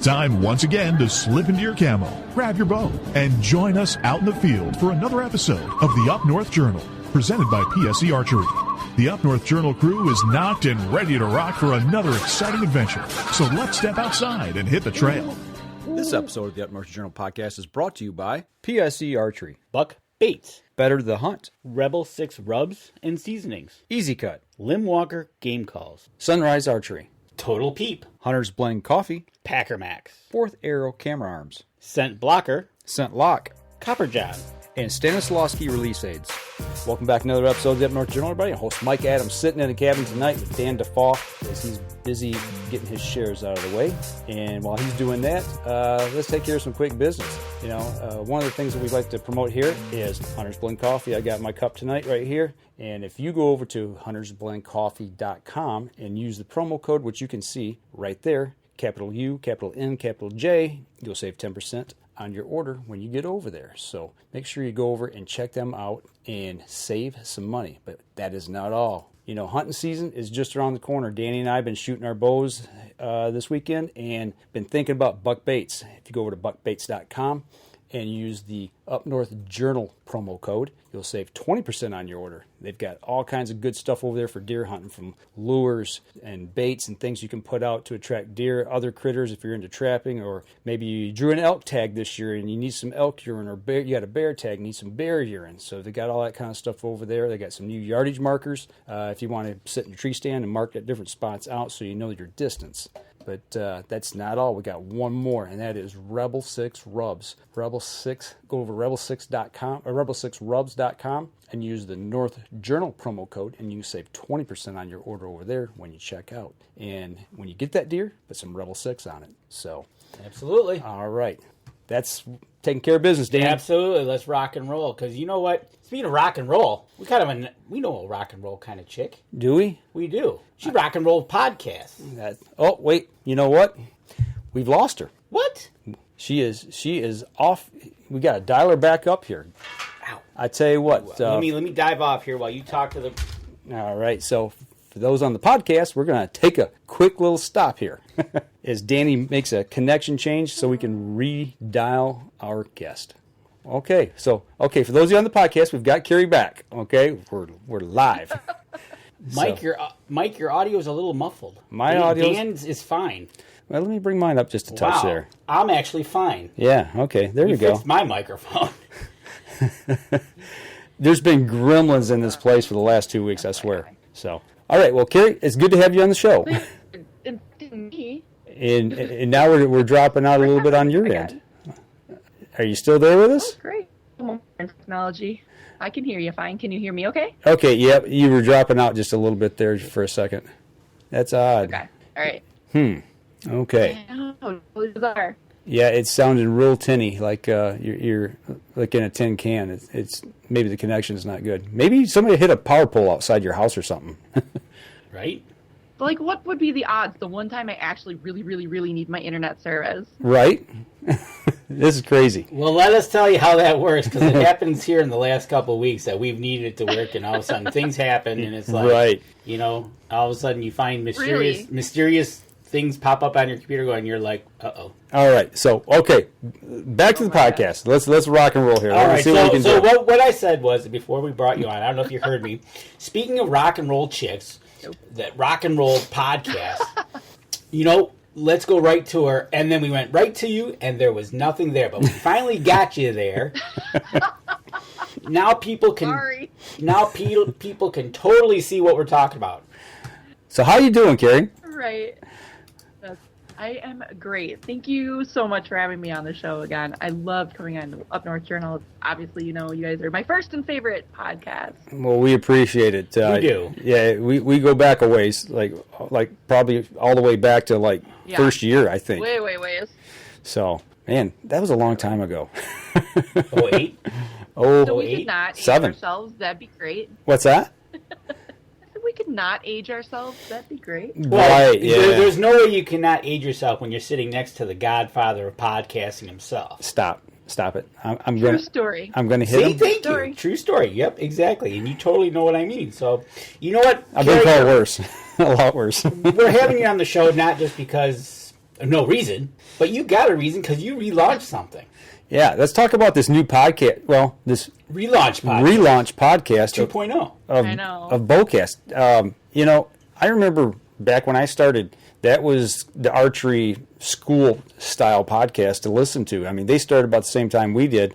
time once again to slip into your camo, grab your bow, and join us out in the field for another episode of the Up North Journal, presented by PSE Archery. The Up North Journal crew is knocked and ready to rock for another exciting adventure, so let's step outside and hit the trail. This episode of the Up North Journal podcast is brought to you by PSE Archery, Buck Baits, Better the Hunt, Rebel 6 Rubs and Seasonings, Easy Cut, Limb Walker Game Calls, Sunrise Archery, Total Peep, Hunter's Blend Coffee, Packer Max, Fourth Arrow Camera Arms, Scent Blocker, Scent Lock, Copper John, and Stanislawski Release Aids. Welcome back to another episode of the Up North Journal, everybody. Host Mike Adams sitting in the cabin tonight with Dan DeFaw as he's busy getting his shares out of the way. And while he's doing that, let's take care of some quick business. One of the things that we like to promote here is Hunter's Blend Coffee. I got my cup tonight right here. And if you go over to huntersblendcoffee.com and use the promo code, which you can see right there, capital U, capital N, capital J, you'll save 10% on your order when you get over there. So make sure you go over and check them out and save some money. But that is not all. Hunting season is just around the corner. Danny and I have been shooting our bows this weekend and been thinking about buck baits. If you go over to buckbaits.com and use the Up North Journal promo code, you'll save 20% on your order. They've got all kinds of good stuff over there for deer hunting, from lures and baits and things you can put out to attract deer, other critters if you're into trapping, or maybe you drew an elk tag this year and you need some elk urine, or you got a bear tag, need some bear urine. So they got all that kind of stuff over there. They got some new yardage markers if you want to sit in a tree stand and mark at different spots out so you know your distance. But that's not all. We got one more, and that is Rebel 6 Rubs. Rebel 6, go over rebel6.com or rebel6rubs.com and use the North Journal promo code, and you save 20% on your order over there when you check out. And when you get that deer, put some Rebel 6 on it. So, absolutely. All right. That's taking care of business, Dan. Absolutely. Let's rock and roll. Because you know what? Speaking of rock and roll, we know a rock and roll kind of chick. Do we? We do. She rock and roll podcasts. Oh, wait. You know what? We've lost her. What? She is off. We got to dial her back up here. Ow. I tell you what. Let me dive off here while you talk to the... All right. So for those on the podcast, we're going to take a quick little stop here as Danny makes a connection change so we can redial our guest. Okay. So, for those of you on the podcast, we've got Carrie back. Okay. We're live. Mike, your audio is a little muffled. My audio... Dan's is fine. Well, let me bring mine up just a touch there. I'm actually fine. Yeah, okay. There we go. Fixed my microphone. There's been gremlins in this place for the last 2 weeks, I swear. So, all right. Well, Carrie, it's good to have you on the show. Me. And now we're dropping out a little bit on your end. Are you still there with us? Oh, great. Technology. I can hear you fine. Can you hear me okay? Okay, yep. You were dropping out just a little bit there for a second. That's odd. Okay. All right. Okay. Oh, bizarre. Yeah, it's sounding real tinny, like you're like in a tin can. It's maybe the connection is not good. Maybe somebody hit a power pole outside your house or something. Right? But what would be the odds? The one time I actually really, really, really need my internet service. Right? This is crazy. Well, let us tell you how that works, because it happens here in the last couple of weeks that we've needed it to work, and all of a sudden things happen, and it's like, right. All of a sudden you find mysterious things pop up on your computer going, you're like, uh-oh. All right, so, back to the podcast. Let's rock and roll here. All Let's right, see what we can do. What I said was, before we brought you on, I don't know if you heard me, speaking of rock and roll chicks, that rock and roll podcast, let's go right to her. And then we went right to you, and there was nothing there. But we finally got you there. Now people can people can totally see what we're talking about. So how you doing, Carrie? Right. I am great. Thank you so much for having me on the show again. I love coming on Up North Journal. Obviously, you guys are my first and favorite podcast. Well, we appreciate it. We do. Yeah, we go back a ways, like probably all the way back to first year, I think. Way. So, man, that was a long time ago. 08? So we could not age 7. ourselves. That'd be great. What's that? We could not age ourselves. That'd be great. Well, right, yeah. There's no way you cannot age yourself when you're sitting next to the godfather of podcasting himself. Stop it. I'm True story. I'm going to hit him. Thank you. True story. Yep, exactly. And you totally know what I mean. So, you know what? I've been called worse. A lot worse. We're having you on the show not just because no reason, but you got a reason because you relaunched something. Yeah, let's talk about this new podcast. Well, this Relaunch podcast 2.0 of BowCast. I remember back when I started, that was the archery school style podcast to listen to. I mean, they started about the same time we did,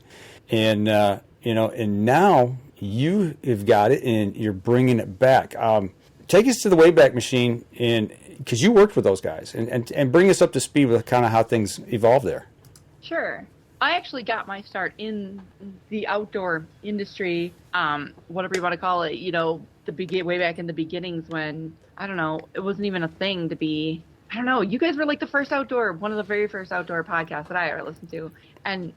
and and now you have got it and you're bringing it back. Take us to the Wayback Machine, and because you worked with those guys, and bring us up to speed with kind of how things evolved there. Sure. I actually got my start in the outdoor industry, whatever you want to call it, way back in the beginnings when, I don't know, it wasn't even a thing to be, I don't know, you guys were like one of the very first outdoor podcasts that I ever listened to. And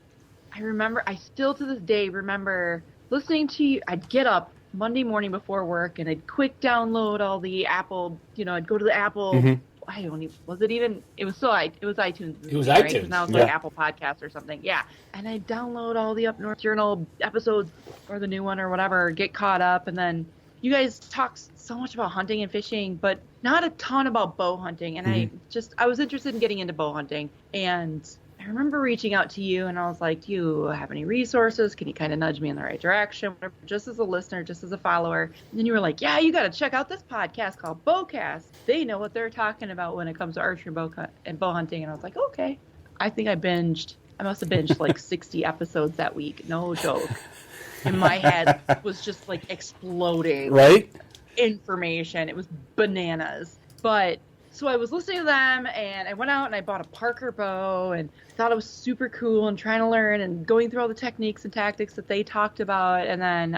I still to this day remember listening to you. I'd get up Monday morning before work and I'd quick download all the Apple, I'd go to the Apple. Mm-hmm. It was iTunes. It was right? iTunes. Now it's like Apple Podcasts or something. Yeah. And I download all the Up North Journal episodes or the new one or whatever, get caught up. And then you guys talk so much about hunting and fishing, but not a ton about bow hunting. And I was interested in getting into bow hunting. And I remember reaching out to you and I was like, do you have any resources? Can you kind of nudge me in the right direction? Whatever, just as a listener, just as a follower. And then you were like, yeah, you got to check out this podcast called BowCast. They know what they're talking about when it comes to archery and bow hunting. And I was like, okay. I think I must have binged like 60 episodes that week. No joke. And my head was just like exploding. Right? Information. It was bananas. But so I was listening to them, and I went out and I bought a Parker bow and thought it was super cool and trying to learn and going through all the techniques and tactics that they talked about. And then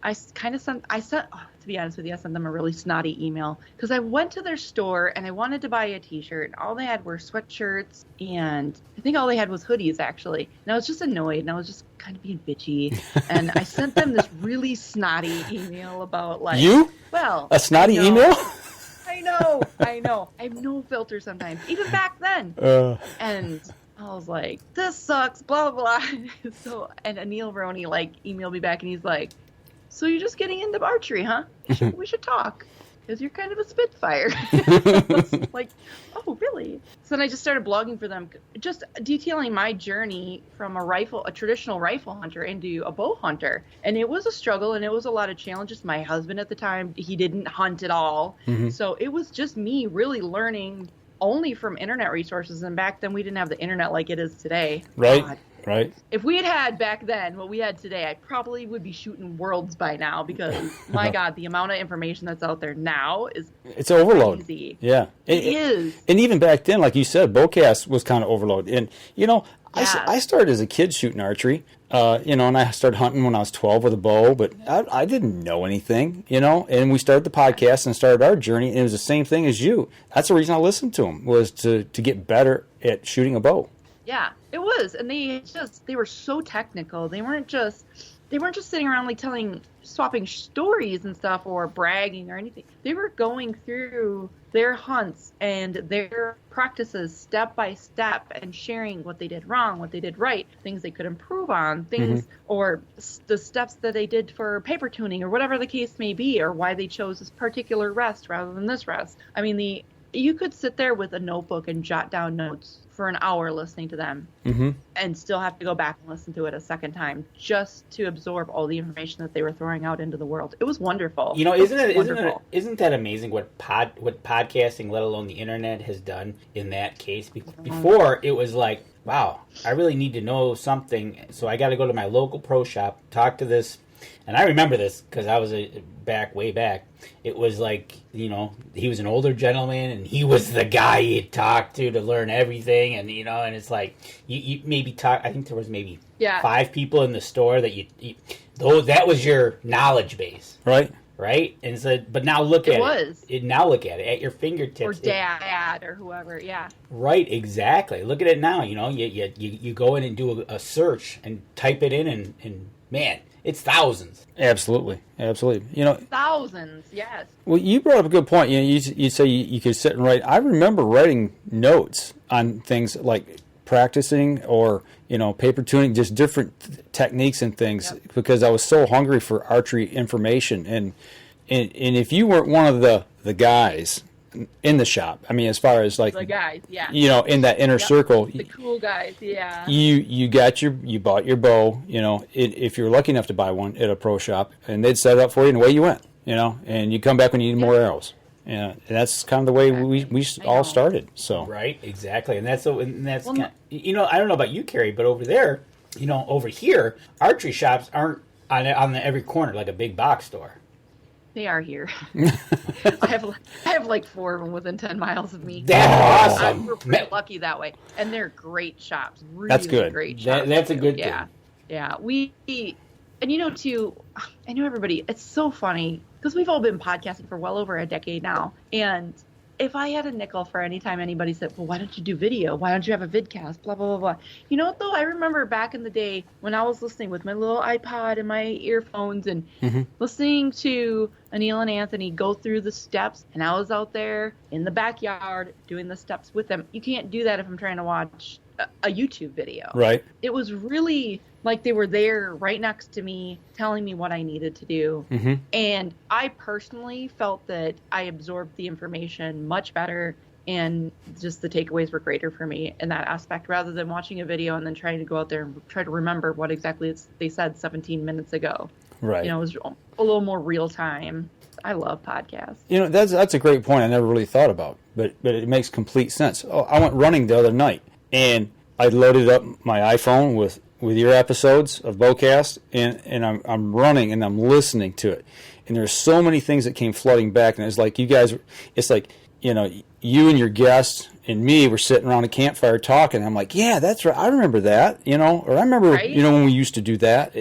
I sent them a really snotty email because I went to their store and I wanted to buy a t-shirt. All they had were sweatshirts, and I think all they had was hoodies, actually. And I was just annoyed, and I was just kind of being bitchy. And I sent them this really snotty email about, like... You? Well... A snotty email? I know. I have no filter sometimes, even back then. And I was like, this sucks, blah, blah, blah. And Anil Roney, emailed me back, and he's like, so you're just getting into archery, huh? We should talk, because you're kind of a spitfire. I was like, oh, really? So then I just started blogging for them, just detailing my journey from a traditional rifle hunter into a bow hunter. And it was a struggle, and it was a lot of challenges. My husband at the time, he didn't hunt at all. Mm-hmm. So it was just me really learning only from internet resources. And back then we didn't have the internet like it is today. Right. God. Right. If we had back then what we had today, I probably would be shooting worlds by now because, my God, the amount of information that's out there now it's overload. Crazy. Yeah. It is. And even back then, like you said, BowCast was kind of overload. And, I started as a kid shooting archery, and I started hunting when I was 12 with a bow, but I didn't know anything, and we started the podcast and started our journey, and it was the same thing as you. That's the reason I listened to them, was to get better at shooting a bow. Yeah, it was, and they were so technical. They weren't just sitting around swapping stories and stuff or bragging or anything. They were going through their hunts and their practices step by step and sharing what they did wrong, what they did right, things they could improve on, things or the steps that they did for paper tuning or whatever the case may be, or why they chose this particular rest rather than this rest. I mean, you could sit there with a notebook and jot down notes for an hour listening to them and still have to go back and listen to it a second time just to absorb all the information that they were throwing out into the world. It was wonderful. Isn't that amazing what podcasting, let alone the internet, has done in that case? Before, it was like, wow, I really need to know something, so I got to go to my local pro shop, talk to this. And I remember this because I was way back. It was like, he was an older gentleman, and he was the guy you'd talk to learn everything. And, and it's like, you maybe talk, I think there was maybe 5 people in the store that that was your knowledge base. Right. Right? And so, but now look at it. Now look at it at your fingertips. Or dad or whoever, yeah. Right, exactly. Look at it now. You go in and do a search and type it in, and man, it's thousands. Absolutely. Thousands, yes. Well, you brought up a good point. You say you could sit and write. I remember writing notes on things like practicing or, paper tuning, just different techniques and things, because I was so hungry for archery information. And if you weren't one of the guys in the shop. I mean, as far as like the guys, yeah, you know, in that inner circle, the cool guys, yeah. You bought your bow. You know, if you're lucky enough to buy one at a pro shop, and they'd set it up for you, and away you went. You know, and you come back when you need more arrows. Yeah, and that's kind of the way we all started. So right, exactly, and that's you know, I don't know about you, Carrie, but over there, you know, over here, archery shops aren't on every corner like a big box store. They are here. I have like 4 of them within 10 miles of me. That's awesome. We're pretty lucky that way, and they're great shops. Really that's good. Great shops. That's a good thing. Yeah. And you know, too, I know everybody. It's so funny because we've all been podcasting for well over a decade now, and if I had a nickel for any time anybody said, well, why don't you do video? Why don't you have a vidcast? Blah, blah, blah, blah. You know what, though? I remember back in the day when I was listening with my little iPod and my earphones and listening to Anil and Anthony go through the steps, and I was out there in the backyard doing the steps with them. You can't do that if I'm trying to watch a YouTube video. Right. It was really like they were there right next to me telling me what I needed to do. And I personally felt that I absorbed the information much better, and just the takeaways were greater for me in that aspect, rather than watching a video and then trying to go out there and try to remember what exactly they said 17 minutes ago. Right. You know, it was a little more real time. I love podcasts. You know, that's a great point I never really thought about, but it makes complete sense. Oh, I went running the other night, and I loaded up my iPhone with your episodes of BowCast, and I'm running and I'm listening to it, and there's so many things that came flooding back, and it's like you guys, it's like, you know, you and your guests and me were sitting around a campfire talking. I'm like, yeah, that's right, I remember that, you know, or I remember, you know, when we used to do that.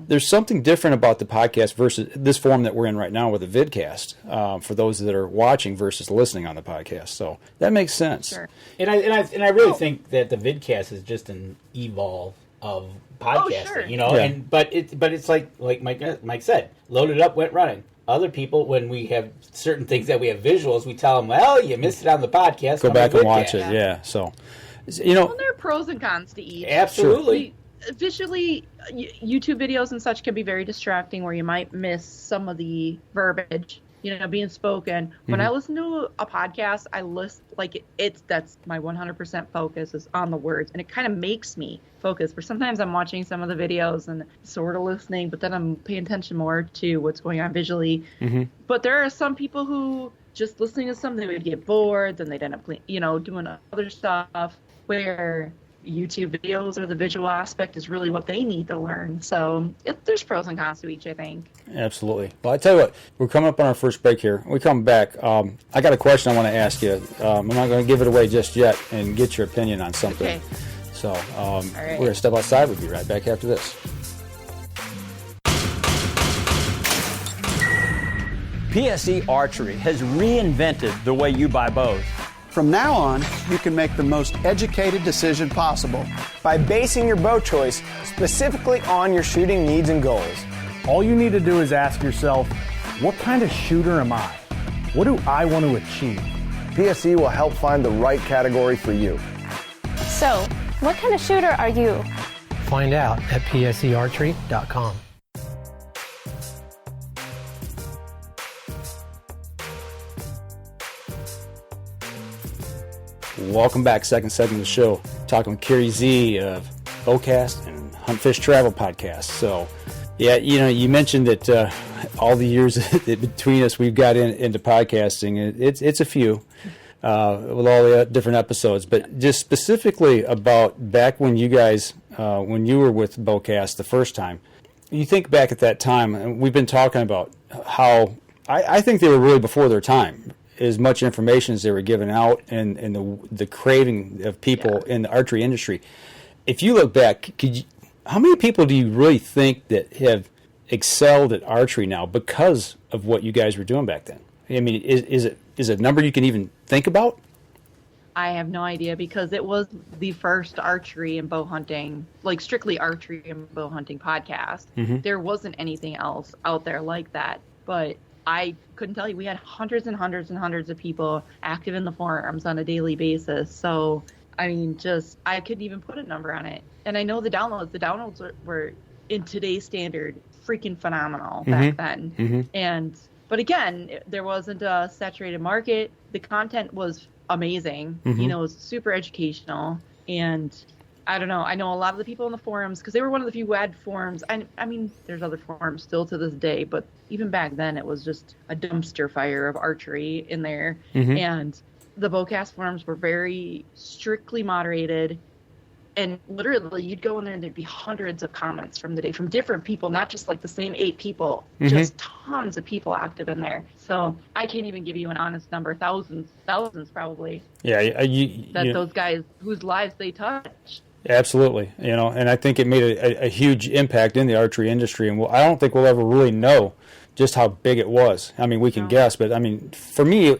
There's something different about the podcast versus this form that we're in right now with a vidcast, for those that are watching versus listening on the podcast. So that makes sense. Sure. And I really think that the vidcast is just an evolve of podcasting, you know. Yeah. And but it's like Mike said, loaded up, went running. Other people, when we have certain things that we have visuals, we tell them, well, you missed it on the podcast. Go back and watch it. Yeah. So, you know, there are pros and cons to each. Absolutely. Visually, YouTube videos and such can be very distracting, where you might miss some of the verbiage, you know, being spoken. When I listen to a podcast, I listen like that's my 100% focus is on the words, and it kind of makes me focus. Where sometimes I'm watching some of the videos and sort of listening, but then I'm paying attention more to what's going on visually. But there are some people who just listening to something would get bored, then they'd end up, you know, doing other stuff, where YouTube videos or the visual aspect is really what they need to learn. So there's pros and cons to each, I think. Absolutely. Well, I tell you what, we're coming up on our first break here. When we come back, I got a question I want to ask you. I'm not going to give it away just yet and get your opinion on something. Okay. So we're going to step outside. We'll be right back after this. PSE Archery has reinvented the way you buy bows. From now on, you can make the most educated decision possible by basing your bow choice specifically on your shooting needs and goals. All you need to do is ask yourself, what kind of shooter am I? What do I want to achieve? PSE will help find the right category for you. So, what kind of shooter are you? Find out at psearchery.com. Welcome back, second segment of the show. Talking with Carrie Z of BowCast and Hunt Fish Travel Podcast. So, yeah, you know, you mentioned that all the years between us we've got into podcasting. It's a few with all the different episodes, but just specifically about back when you guys, when you were with BowCast the first time, you think back at that time, and we've been talking about how I think they were really before their time. As much information as they were giving out, and the craving of people in the archery industry. If you look back, how many people do you really think that have excelled at archery now because of what you guys were doing back then? I mean, is it a number you can even think about? I have no idea, because it was the first archery and bow hunting, like strictly archery and bow hunting podcast. There wasn't anything else out there like that, but I couldn't tell you. We had hundreds and hundreds and hundreds of people active in the forums on a daily basis. So, I mean, I couldn't even put a number on it. And I know the downloads were in today's standard, freaking phenomenal back then. But But again, there wasn't a saturated market. The content was amazing. You know, it was super educational. And I don't know. I know a lot of the people in the forums, because they were one of the few web forums. I mean, there's other forums still to this day, but even back then it was just a dumpster fire of archery in there. And the BowCast forums were very strictly moderated. And literally, you'd go in there and there'd be hundreds of comments from the day from different people, not just like the same 8 people, just tons of people active in there. So I can't even give you an honest number, thousands probably. Yeah, those guys whose lives they touched. Absolutely, you know, and I think it made a huge impact in the archery industry, and I don't think we'll ever really know just how big it was. I mean, we can guess, but I mean, for me,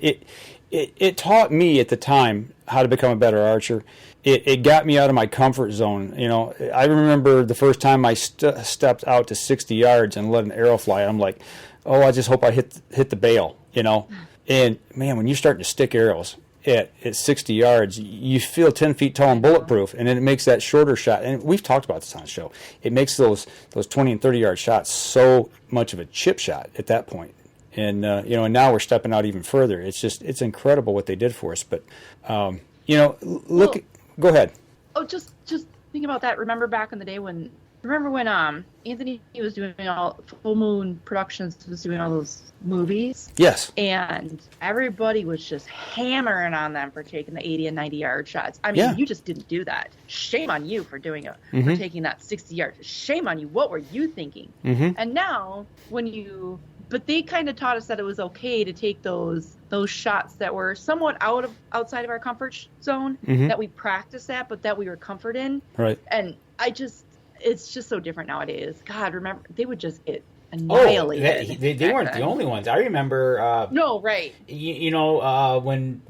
it taught me at the time how to become a better archer. It got me out of my comfort zone. You know, I remember the first time I stepped out to 60 yards and let an arrow fly. I'm like, oh, I just hope I hit the bail, you know. And man, when you start to stick arrows at 60 yards, you feel 10 feet tall and bulletproof, and then it makes that shorter shot. And we've talked about this on the show. It makes those 20 and 30 yard shots so much of a chip shot at that point. And you know, and now we're stepping out even further. It's incredible what they did for us. But you know, go ahead. Oh, just think about that. Remember back in the day when Anthony was doing all Full Moon Productions was doing all those movies? Yes. And everybody was just hammering on them for taking the 80 and 90 yard shots. I mean, you just didn't do that. Shame on you for doing it, for taking that 60 yards. Shame on you. What were you thinking? And now but they kind of taught us that it was okay to take those shots that were somewhat outside of our comfort zone, that we practiced at, but that we were comfort in. Right. And it's just so different nowadays. God, remember, they would just get annihilated. They weren't the only ones. I remember. No, right. You know, when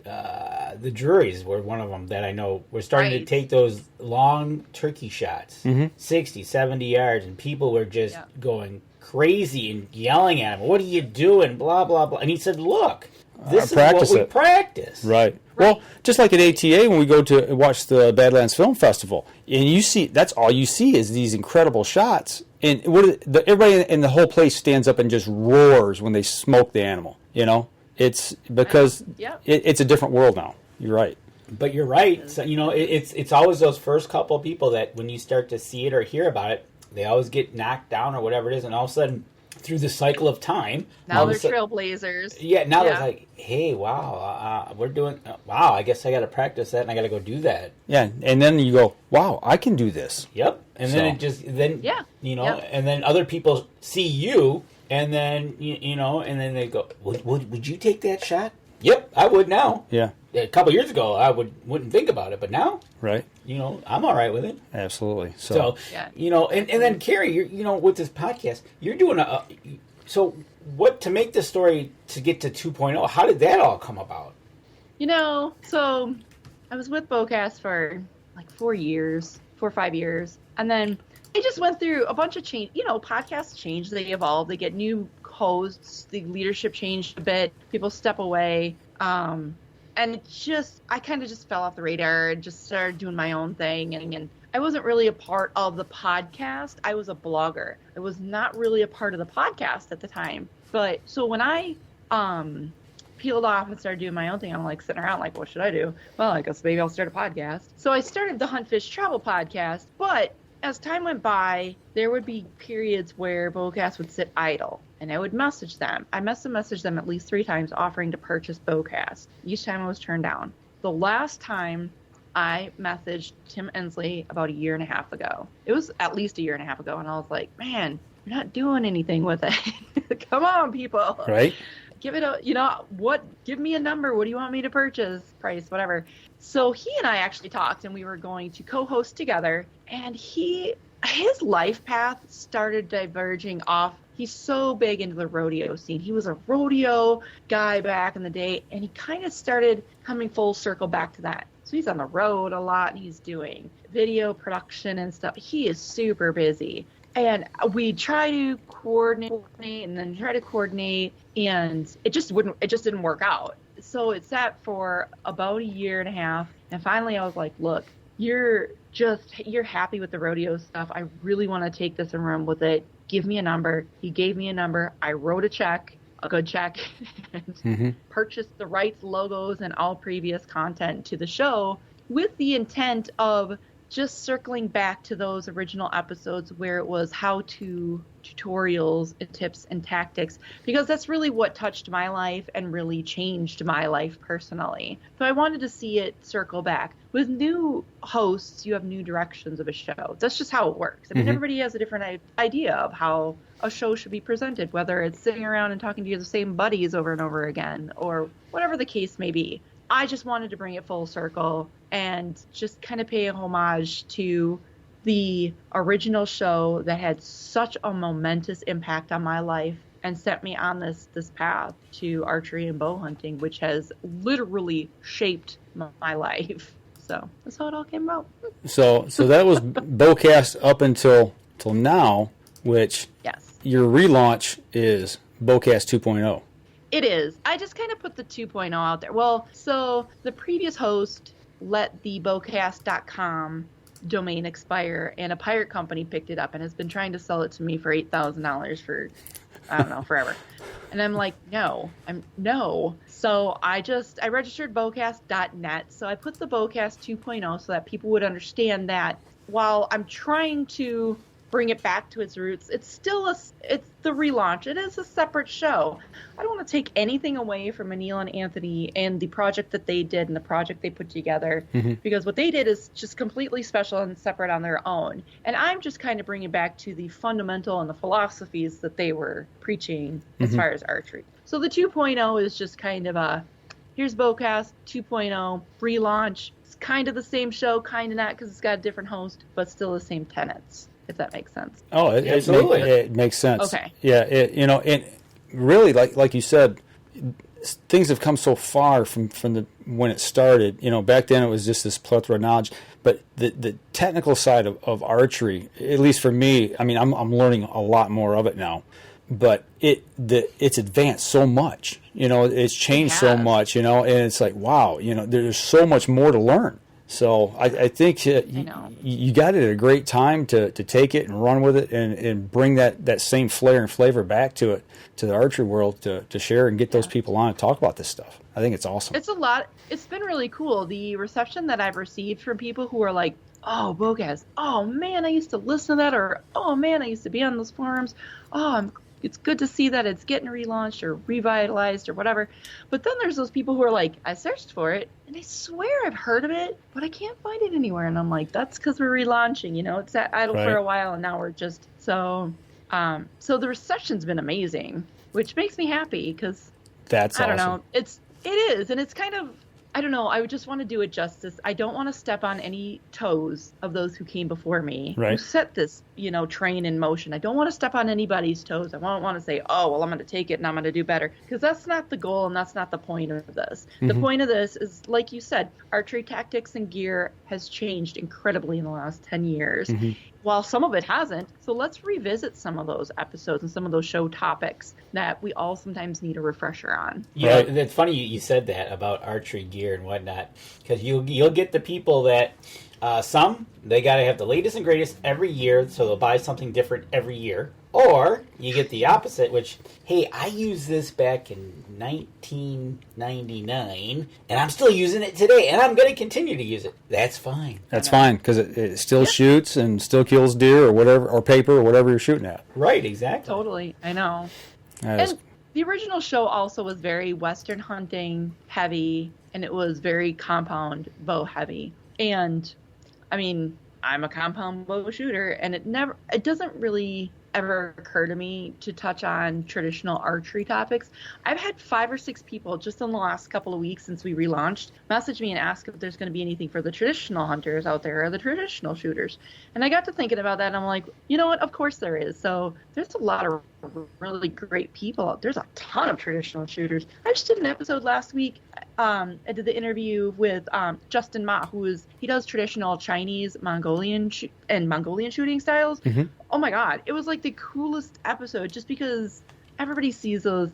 the juries were one of them that I know were starting to take those long turkey shots, 60, 70 yards, and people were just going crazy and yelling at him, "What are you doing?" Blah blah blah. And he said, "Look, this is what we practice." Right. Well, just like at ATA when we go to watch the Badlands Film Festival, and you see that's all you see is these incredible shots, and everybody in the whole place stands up and just roars when they smoke the animal. You know, it's because it's a different world now. You're right. But you're right. So, you know, it's always those first couple of people that when you start to see it or hear about it, they always get knocked down or whatever it is, and all of a sudden, through the cycle of time, now they're trailblazers. Yeah, now they're like, hey, wow, we're doing. Wow, I guess I got to practice that, and I got to go do that. Yeah, and then you go, wow, I can do this. Yep, and then you know, and then other people see you, and then you know, and then they go, would you take that shot? Yep, I would now. Yeah. A couple years ago, I wouldn't think about it, but now, right? You know, I'm all right with it. Absolutely. So you know, and then Carrie, you know, with this podcast, you're doing so what to make this story to get to 2.0? How did that all come about? You know, so I was with BowCast for like 4 or 5 years, and then I just went through a bunch of change. You know, podcasts change, they evolve, they get new hosts, the leadership changed a bit, people step away. And I kind of just fell off the radar and just started doing my own thing. And I wasn't really a part of the podcast. I was a blogger. I was not really a part of the podcast at the time. But so when I peeled off and started doing my own thing, I'm like sitting around like, what should I do? Well, I guess maybe I'll start a podcast. So I started the Hunt, Fish, Travel podcast. But as time went by, there would be periods where BowCast would sit idle. And I would message them. I must have messaged them at least 3 times offering to purchase BowCast. Each time I was turned down. The last time I messaged Tim Endsley about 1.5 years ago. It was at least 1.5 years ago. And I was like, man, you're not doing anything with it. Come on, people. Right. Give it give me a number. What do you want me to purchase? Price, whatever. So he and I actually talked, and we were going to co-host together. And his life path started diverging off. He's so big into the rodeo scene. He was a rodeo guy back in the day, and he kind of started coming full circle back to that. So he's on the road a lot, and he's doing video production and stuff. He is super busy. And we try to coordinate and then try to coordinate, and it just didn't work out. So it sat for about 1.5 years. And finally I was like, look, you're you're happy with the rodeo stuff. I really want to take this and run with it. Give me a number. He gave me a number. I wrote a check, a good check, and purchased the rights, logos, and all previous content to the show with the intent of just circling back to those original episodes where it was how-to tutorials and tips and tactics, because that's really what touched my life and really changed my life personally. So I wanted to see it circle back. With new hosts, you have new directions of a show. That's just how it works. I mean, everybody has a different idea of how a show should be presented, whether it's sitting around and talking to the same buddies over and over again, or whatever the case may be. I just wanted to bring it full circle and just kind of pay a homage to the original show that had such a momentous impact on my life and set me on this path to archery and bow hunting, which has literally shaped my life. So that's how it all came about. So that was BowCast up until now, which your relaunch is BowCast 2.0. It is. I just kind of put the 2.0 out there. Well, so the previous host let the bowcast.com domain expire, and a pirate company picked it up and has been trying to sell it to me for $8,000 for, I don't know, forever. And I'm like, no. So I registered bowcast.net. So I put the BowCast 2.0 so that people would understand that while I'm trying to bring it back to its roots, it's the relaunch. It is a separate show. I don't want to take anything away from Anil and Anthony and the project that they did and the project they put together, because what they did is just completely special and separate on their own. And I'm just kind of bringing back to the fundamental and the philosophies that they were preaching as far as archery. So the 2.0 is just kind of here's BowCast 2.0 relaunch. It's kind of the same show, kind of not, because it's got a different host, but still the same tenets, if that makes sense. Oh, absolutely. It makes sense. Okay. Yeah, and really, like you said, things have come so far from when it started. Back then it was just this plethora of knowledge. But the technical side of archery, at least for me, I mean, I'm learning a lot more of it now. But it's advanced so much. It's changed so much. And it's like, wow. There's so much more to learn. So I think you got it at a great time to take it and run with it and bring that same flair and flavor back to the archery world to share and get those people on and talk about this stuff. I think it's awesome. It's a lot. It's been really cool. The reception that I've received from people who are like, oh, BowCast, oh man, I used to listen to that, or oh man, I used to be on those forums. It's good to see that it's getting relaunched or revitalized or whatever. But then there's those people who are like, I searched for it, and I swear I've heard of it, but I can't find it anywhere. And I'm like, that's because we're relaunching. It's at idle for a while, and now we're just so the reception's been amazing, which makes me happy because that's I don't know. It is, and it's kind of, I don't know. I would just want to do it justice. I don't want to step on any toes of those who came before me, who set this, train in motion. I don't want to step on anybody's toes. I don't want to say, oh, well, I'm going to take it and I'm going to do better, because that's not the goal and that's not the point of this. The point of this is, like you said, archery tactics and gear has changed incredibly in the last 10 years. While some of it hasn't. So let's revisit some of those episodes and some of those show topics that we all sometimes need a refresher on. Yeah, it's funny you said that about archery gear and whatnot, because you'll get the people that some, they got to have the latest and greatest every year, so they'll buy something different every year. Or you get the opposite, which, hey, I used this back in 1999, and I'm still using it today, and I'm going to continue to use it. That's fine. That's fine, because it still shoots and still kills deer or whatever, or paper or whatever you're shooting at. Right, exactly. Totally, I know. And the original show also was very Western hunting heavy, and it was very compound bow heavy. And, I mean, I'm a compound bow shooter, and it doesn't really ever occur to me to touch on traditional archery topics. I've had 5 or 6 people just in the last couple of weeks since we relaunched message me and ask if there's going to be anything for the traditional hunters out there or the traditional shooters. And I got to thinking about that, and I'm like, you know what? Of course there is. So there's a lot of really great people. There's a ton of traditional shooters. I just did an episode last week. I did the interview with Justin Ma, he does traditional Chinese, Mongolian shooting styles. Oh my God, it was like the coolest episode, just because everybody sees those,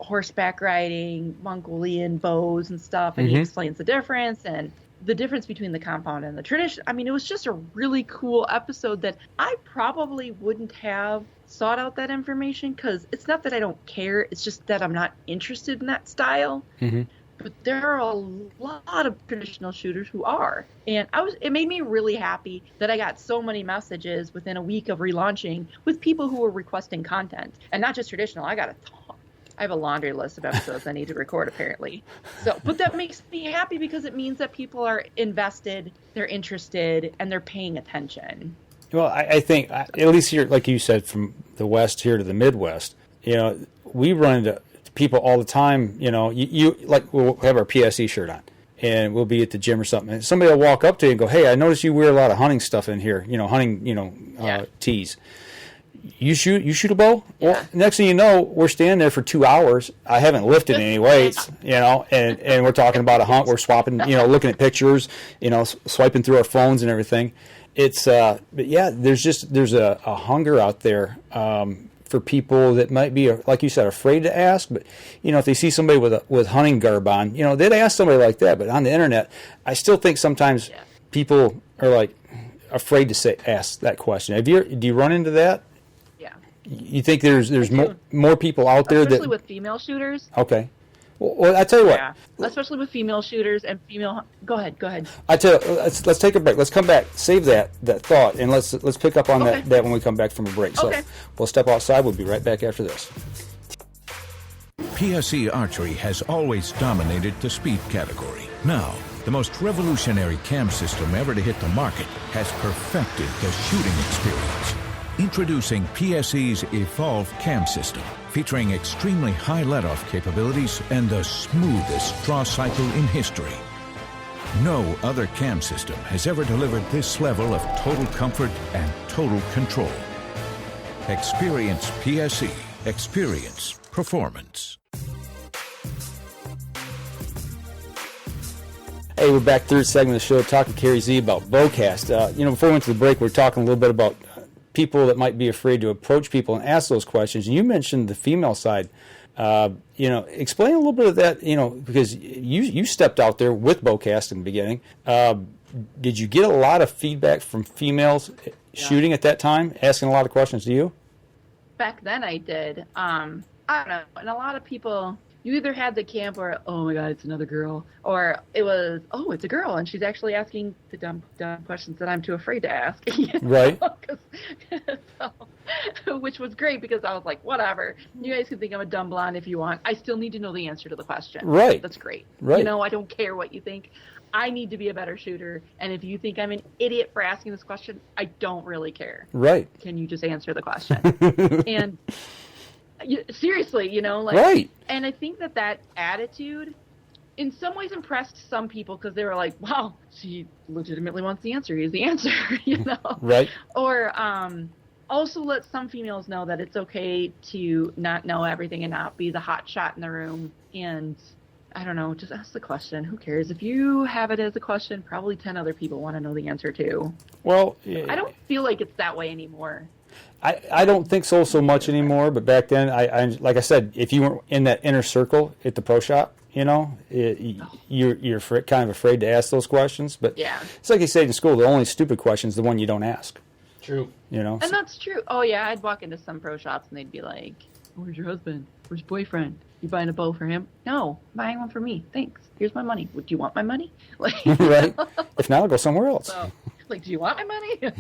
horseback riding Mongolian bows and stuff, and he explains the difference, and the difference between the compound and the tradition. I mean, it was just a really cool episode that I probably wouldn't have sought out that information, because it's not that I don't care. It's just that I'm not interested in that style. Mm-hmm. But there are a lot of traditional shooters who are. And it made me really happy that I got so many messages within a week of relaunching with people who were requesting content. And not just traditional. I got a ton. I have a laundry list of episodes I need to record, apparently. But that makes me happy, because it means that people are invested, they're interested, and they're paying attention. Well, I think, at least here, like you said, from the West here to the Midwest, we run into people all the time. You like, we'll have our PSE shirt on, and we'll be at the gym or something, and somebody will walk up to you and go, "Hey, I noticed you wear a lot of hunting stuff in here. Hunting, tees. You shoot a bow?" Yeah. Well, next thing you know, we're standing there for 2 hours. I haven't lifted any weights, and we're talking about a hunt. We're swapping, looking at pictures, swiping through our phones and everything. It's but yeah, there's a hunger out there for people that might be, like you said, afraid to ask. But if they see somebody with hunting garb on, they'd ask somebody like that. But on the internet, I still think sometimes people are like afraid to ask that question. Do you run into that? Yeah. You think there's more people out there, especially with female shooters? Okay. Well, I tell you what. Yeah, especially with female shooters and female. Go ahead. I tell you, let's take a break. Let's come back. Save that thought, and let's pick up on that when we come back from a break. So we'll step outside. We'll be right back after this. PSE Archery has always dominated the speed category. Now, the most revolutionary cam system ever to hit the market has perfected the shooting experience. Introducing PSE's Evolve Cam System, featuring extremely high let-off capabilities and the smoothest draw cycle in history. No other cam system has ever delivered this level of total comfort and total control. Experience PSE. Experience performance. Hey, we're back, third segment of the show, talking to Carrie Z about BowCast. Before we went to the break, we were talking a little bit about people that might be afraid to approach people and ask those questions. And you mentioned the female side. Explain a little bit of that, because you stepped out there with BowCast in the beginning. Did you get a lot of feedback from females shooting at that time, asking a lot of questions to you? Back then I did. I don't know. And a lot of people, you either had the camp where, oh my God, it's another girl, or it was, oh, it's a girl, and she's actually asking the dumb questions that I'm too afraid to ask. Right. Which was great, because I was like, whatever. You guys can think I'm a dumb blonde if you want. I still need to know the answer to the question. Right. That's great. Right. I don't care what you think. I need to be a better shooter, and if you think I'm an idiot for asking this question, I don't really care. Right. Can you just answer the question? And seriously, right. And I think that attitude in some ways impressed some people, because they were like, wow, she legitimately wants the answer. Here's the answer, Right. Or also let some females know that it's okay to not know everything and not be the hot shot in the room. And I don't know, just ask the question. Who cares? If you have it as a question, probably 10 other people want to know the answer too. Well, I don't feel like it's that way anymore. I don't think so much anymore, but back then, I like I said, if you were in that inner circle at the pro shop, you're kind of afraid to ask those questions. But it's like you say in school, the only stupid question is the one you don't ask. True. And that's true. Oh, yeah, I'd walk into some pro shops and they'd be like, where's your husband? Where's your boyfriend? You buying a bow for him? No, I'm buying one for me. Thanks. Here's my money. Would you want my money? Right. If not, I'll go somewhere else. So, do you want my money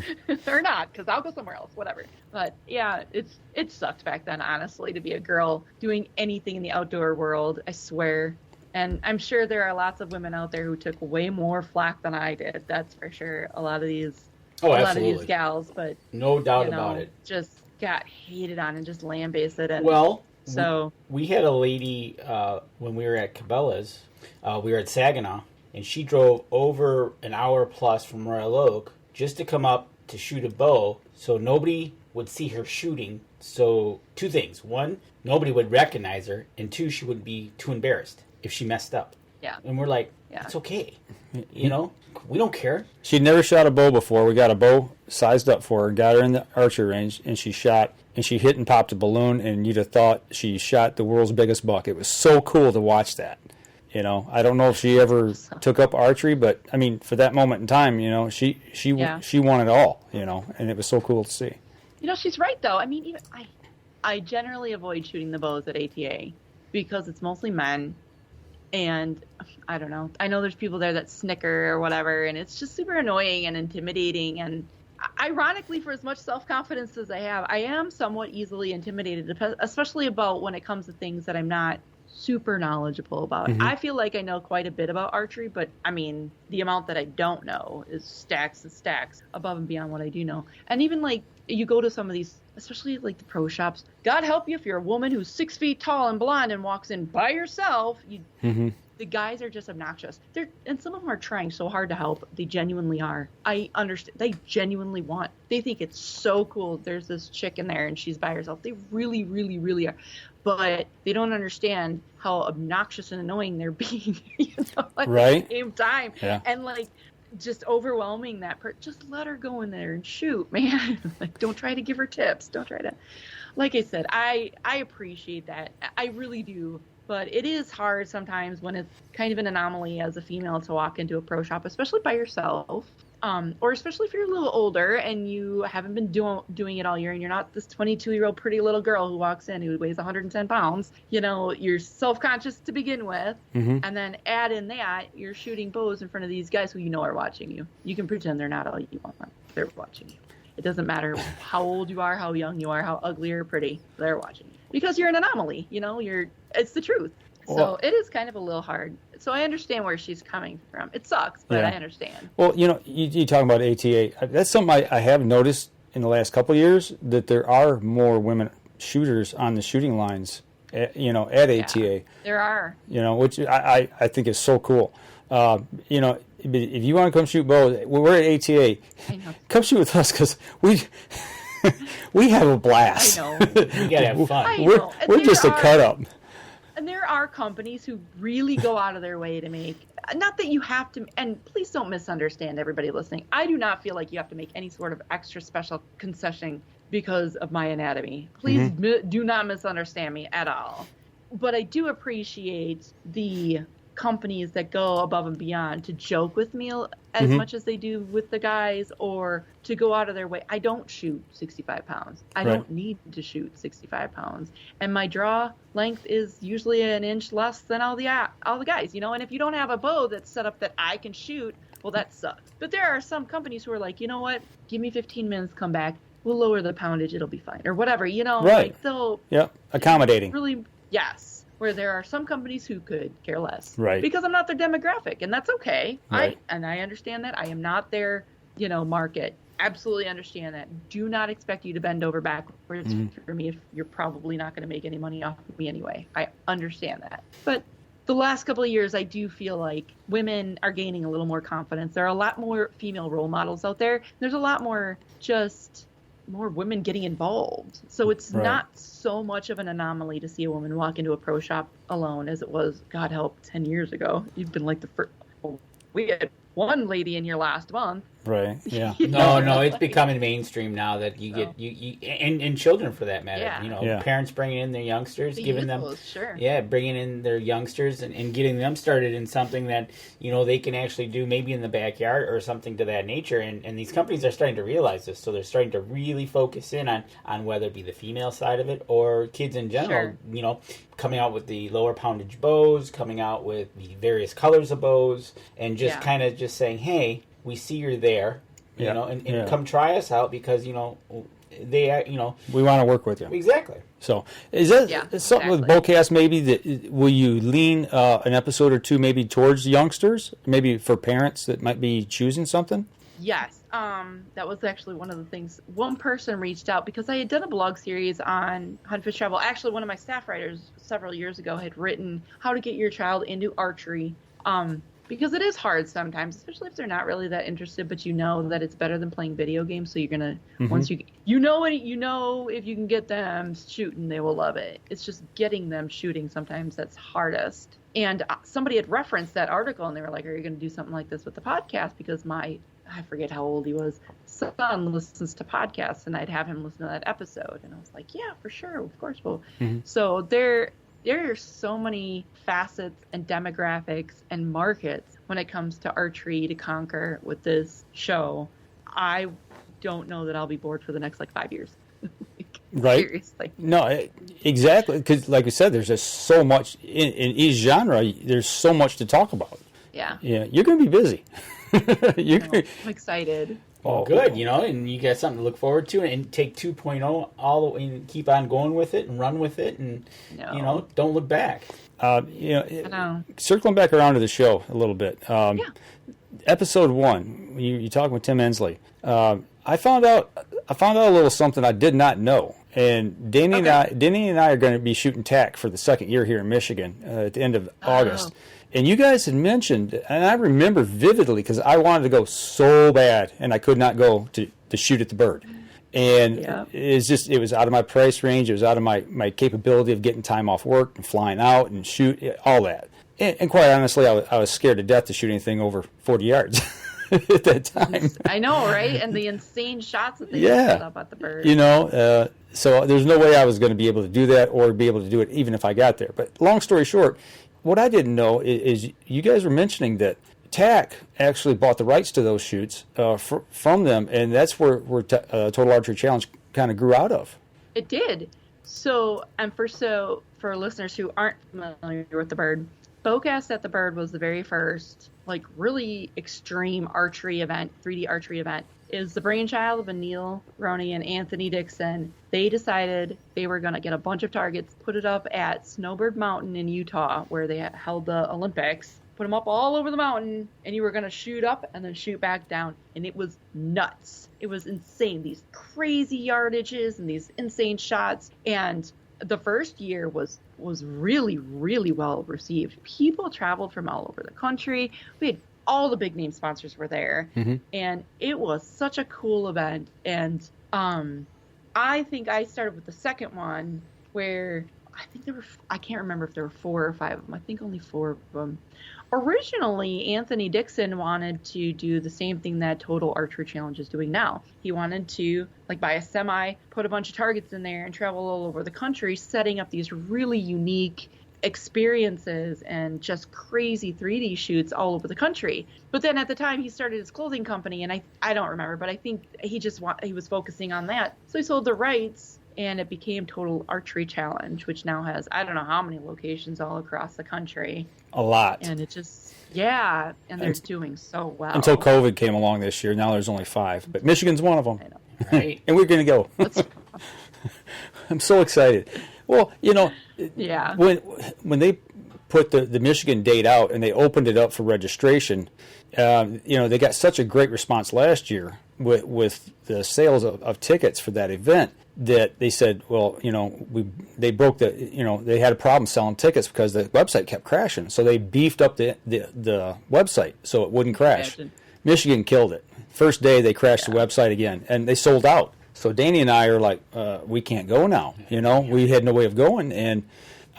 or not? Because I'll go somewhere else, whatever. But yeah, it sucked back then, honestly, to be a girl doing anything in the outdoor world, I swear. And I'm sure there are lots of women out there who took way more flack than I did. That's for sure. A lot of these gals, but no doubt about it, just got hated on and just lambasted. And so we had a lady when we were at Cabela's. We were at Saginaw, and she drove over an hour plus from Royal Oak just to come up to shoot a bow, so nobody would see her shooting. So 2 things: 1, nobody would recognize her, and 2, she would be too embarrassed if she messed up. Yeah. And we're like, it's okay. We don't care. She'd never shot a bow before. We got a bow sized up for her, got her in the archery range, and she shot, and she hit and popped a balloon, and you'd have thought she shot the world's biggest buck. It was so cool to watch that. You know, I don't know if she ever took up archery, but I mean, for that moment in time, you know, she won it all, you know, and it was so cool to see. You know, she's right though. I mean, even I generally avoid shooting the bows at ATA because it's mostly men, and I don't know. I know there's people there that snicker or whatever, and it's just super annoying and intimidating. And ironically, for as much self-confidence as I have, I am somewhat easily intimidated, especially about when it comes to things that I'm not super knowledgeable about. I feel like I know quite a bit about archery, but I mean, the amount that I don't know is stacks and stacks above and beyond what I do know. And even like you go to some of these, especially like the pro shops, God help you if you're a woman who's 6 feet tall and blonde and walks in by yourself. The guys are just obnoxious. And some of them are trying so hard to help. They genuinely are. I understand. They genuinely want. They think it's so cool. There's this chick in there and she's by herself. They really, really, really are. But they don't understand how obnoxious and annoying they're being, you know, at the same time. Yeah. And like just overwhelming that person. Just let her go in there and shoot, man. Like, don't try to give her tips. Don't try to. Like I said, I appreciate that. I really do. But it is hard sometimes when it's kind of an anomaly as a female to walk into a pro shop, especially by yourself, or especially if you're a little older and you haven't been doing it all year and you're not this 22-year-old pretty little girl who walks in who weighs 110 pounds. You know, you're self-conscious to begin with, and then add in that you're shooting bows in front of these guys who you know are watching you. You can pretend they're not all you want. They're watching you. It doesn't matter how old you are, how young you are, how ugly or pretty. They're watching you because you're an anomaly. You know, it's the truth. So it is kind of a little hard. So I understand where she's coming from. It sucks, but I understand. Well, you know, you talk about ATA. That's something I have noticed in the last couple of years, that there are more women shooters on the shooting lines, at ATA. There are. You know, which I think is so cool. You know, if you want to come shoot bows, we're at ATA. I know. Come shoot with us because we have a blast. I know. We gotta have fun. We're just a cut up. And there are companies who really go out of their way to make, not that you have to, and please don't misunderstand everybody listening. I do not feel like you have to make any sort of extra special concession because of my anatomy. Please do not misunderstand me at all. But I do appreciate the companies that go above and beyond to joke with me as much as they do with the guys, or to go out of their way. I don't shoot 65 pounds. I don't need to shoot 65 pounds. And my draw length is usually an inch less than all the guys, you know. And if you don't have a bow that's set up that I can shoot, well, that sucks. But there are some companies who are like, you know what, give me 15 minutes, come back, we'll lower the poundage, it'll be fine, or whatever, you know. Like, they'll accommodating. Really, yes. Where there are some companies who could care less, because I'm not their demographic, and that's okay. I understand that. I am not their, market. Absolutely understand that. Do not expect you to bend over backwards for me if you're probably not going to make any money off of me anyway. I understand that. But the last couple of years, I do feel like women are gaining a little more confidence. There are a lot more female role models out there. There's a lot more more women getting involved. So it's not so much of an anomaly to see a woman walk into a pro shop alone as it was, God help, 10 years ago. You've been like the first. We had one lady in your last month. Right. Yeah. No, it's becoming mainstream now that you get you and children for that matter. Yeah. Parents bringing in their youngsters, bringing in their youngsters and getting them started in something that they can actually do maybe in the backyard or something to that nature. And these companies are starting to realize this, so they're starting to really focus in on whether it be the female side of it or kids in general. Sure. Coming out with the lower poundage bows, coming out with the various colors of bows, and just kind of just saying, hey, we see you're there, and come try us out because, they, we want to work with you. Exactly. So is that something with BowCast maybe that will you lean an episode or two maybe towards youngsters, maybe for parents that might be choosing something? Yes. That was actually one of the things. One person reached out because I had done a blog series on hunt, fish, travel. Actually, one of my staff writers several years ago had written how to get your child into archery. Because it is hard sometimes, especially if they're not really that interested, but you know that it's better than playing video games. So you're going to, once if you can get them shooting, they will love it. It's just getting them shooting sometimes that's hardest. And somebody had referenced that article and they were like, are you going to do something like this with the podcast? Because I forget how old he was, son listens to podcasts and I'd have him listen to that episode. And I was like, yeah, for sure. Of course. Well, so there are so many facets and demographics and markets when it comes to archery to conquer with this show. I don't know that I'll be bored for the next 5 years. Right? Seriously. No, exactly. Because, like I said, there's just so much in each genre. There's so much to talk about. Yeah. Yeah, you're going to be busy. I'm excited. Well, good, and you got something to look forward to, and take 2.0 all the way and keep on going with it and run with it, and don't look back. I know. Circling back around to the show a little bit. Episode 1, you talking with Tim Endsley. I found out a little something I did not know. And Danny and I are going to be shooting tack for the second year here in Michigan at the end of August. And you guys had mentioned, and I remember vividly because I wanted to go so bad, and I could not go to shoot at the bird. And it was out of my price range. It was out of my capability of getting time off work and flying out and shoot, all that. And quite honestly, I was scared to death to shoot anything over 40 yards at that time. I know, right? And the insane shots that they put up at the bird. So there's no way I was going to be able to do that or be able to do it even if I got there. But long story short, what I didn't know is you guys were mentioning that TAC actually bought the rights to those shoots from them, and that's where Total Archery Challenge kind of grew out of. It did. So for listeners who aren't familiar with the bird, BowCast at the Bird was the very first really extreme archery event, 3D archery event. It was the brainchild of Neil Roney and Anthony Dixon. They decided they were going to get a bunch of targets, put it up at Snowbird Mountain in Utah, where they held the Olympics, put them up all over the mountain, and you were going to shoot up and then shoot back down. And it was nuts. It was insane. These crazy yardages and these insane shots. And the first year was really, really well received. People traveled from all over the country. We had all the big name sponsors were there, and it was such a cool event. And I think I started with the second one, where I can't remember if there were 4 or 5 of them. I think only 4 of them. Originally, Anthony Dixon wanted to do the same thing that Total Archery Challenge is doing now. He wanted to buy a semi, put a bunch of targets in there, and travel all over the country, setting up these really unique experiences and just crazy 3D shoots all over the country. But then at the time he started his clothing company, and I don't remember, but I think he was focusing on that. So he sold the rights, and it became Total Archery Challenge, which now has I don't know how many locations all across the country. A lot. And it just and they're doing so well. Until COVID came along this year. Now there's only 5, but Michigan's one of them. I know. Right. And we're going to go. I'm so excited. Well, when they put the Michigan date out and they opened it up for registration, they got such a great response last year with the sales of tickets for that event that they said, well, they broke they had a problem selling tickets because the website kept crashing. So they beefed up the website so it wouldn't crash. Michigan killed it. First day they crashed the website again, and they sold out. So Danny and I are like, we can't go now. We had no way of going, and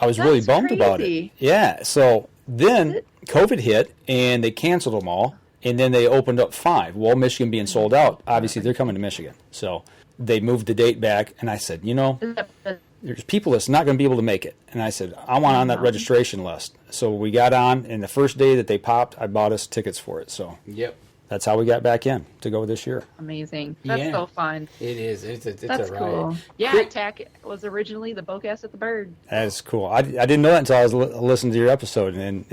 I was really bummed about it. Yeah. So then COVID hit, and they canceled them all, and then they opened up 5. Well, Michigan being sold out, obviously they're coming to Michigan. So they moved the date back, and I said, there's people that's not going to be able to make it. And I said, I want on that registration list. So we got on, and the first day that they popped, I bought us tickets for it. So that's how we got back in to go this year. Amazing. That's so fun. It is. It's That's a ride. Cool. Yeah, TAC was originally the BowCast at the Bird. That's cool. I didn't know that until I was listening to your episode, and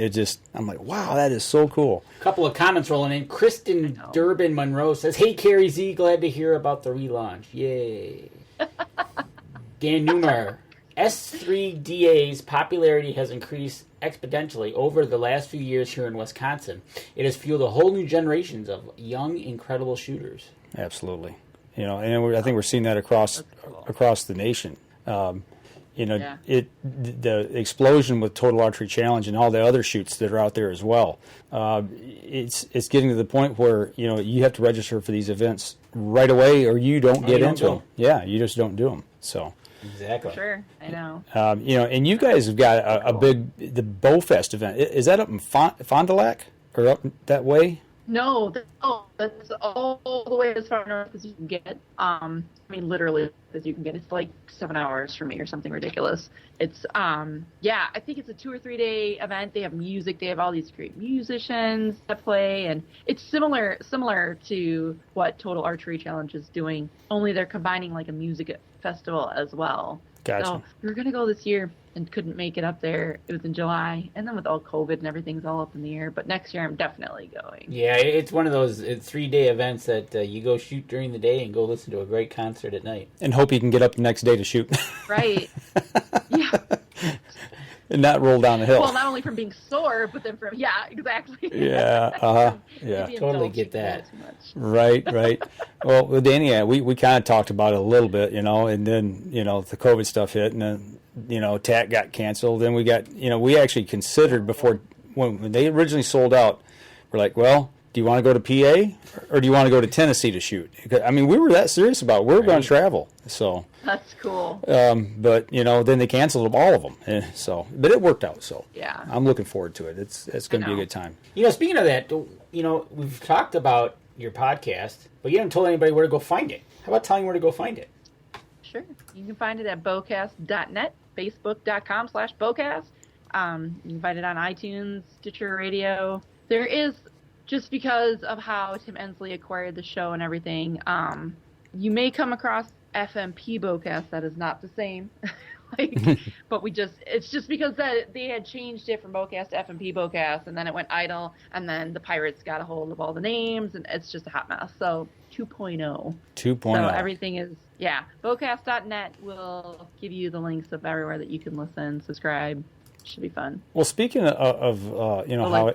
I'm like, wow, that is so cool. A couple of comments rolling in. Kristen Durbin Monroe says, hey, Carrie Z, glad to hear about the relaunch. Yay. Dan Newmer, S3DA's popularity has increased exponentially over the last few years here in Wisconsin. It has fueled a whole new generations of young, incredible shooters. Absolutely. And I think we're seeing that across the nation. The explosion with Total Archery Challenge and all the other shoots that are out there as well. It's getting to the point where you have to register for these events right away, or you don't get into them. Yeah, you just don't do them. So. Exactly. Sure, I know. And you guys have got the BowFest event. Is that up in Fond du Lac or up that way? No, that's all the way as far north as you can get. I mean, literally as you can get. It's like 7 hours for me or something ridiculous. It's, yeah, I think it's a 2 or 3 day event. They have music. They have all these great musicians that play, and it's similar to what Total Archery Challenge is doing. Only they're combining like a music festival as well. Gotcha. So we were gonna go this year and couldn't make it up there. It was in July, and then with all COVID and everything's all up in the air. But next year I'm definitely going. Yeah, it's one of those 3-day events that you go shoot during the day and go listen to a great concert at night. And hope you can get up the next day to shoot. Right. Yeah. And not roll down the hill. Well, not only from being sore, but then from, yeah, exactly. Yeah, yeah. Totally get that. Right. Well, with Danny, yeah, we kind of talked about it a little bit, and then, the COVID stuff hit, and then, TAC got canceled. Then we got, we actually considered before, when they originally sold out, we're like, well, do you want to go to PA or do you want to go to Tennessee to shoot? I mean, we were that serious about it. We were going to travel, so. That's cool. But then they canceled all of them. So, but it worked out. So yeah, I'm looking forward to it. It's going to be a good time. Speaking of that, we've talked about your podcast, but you haven't told anybody where to go find it. How about telling where to go find it? Sure. You can find it at bowcast.net, facebook.com/bowcast. You can find it on iTunes, Stitcher Radio. There is, just because of how Tim Endsley acquired the show and everything, you may come across FMP BowCast. That is not the same. But it's just because they had changed it from BowCast to FMP BowCast, and then it went idle, and then the pirates got a hold of all the names, and it's just a hot mess. So 2.0. So everything is, bowcast.net will give you the links of everywhere that you can listen, subscribe. Should be fun. Well, speaking of how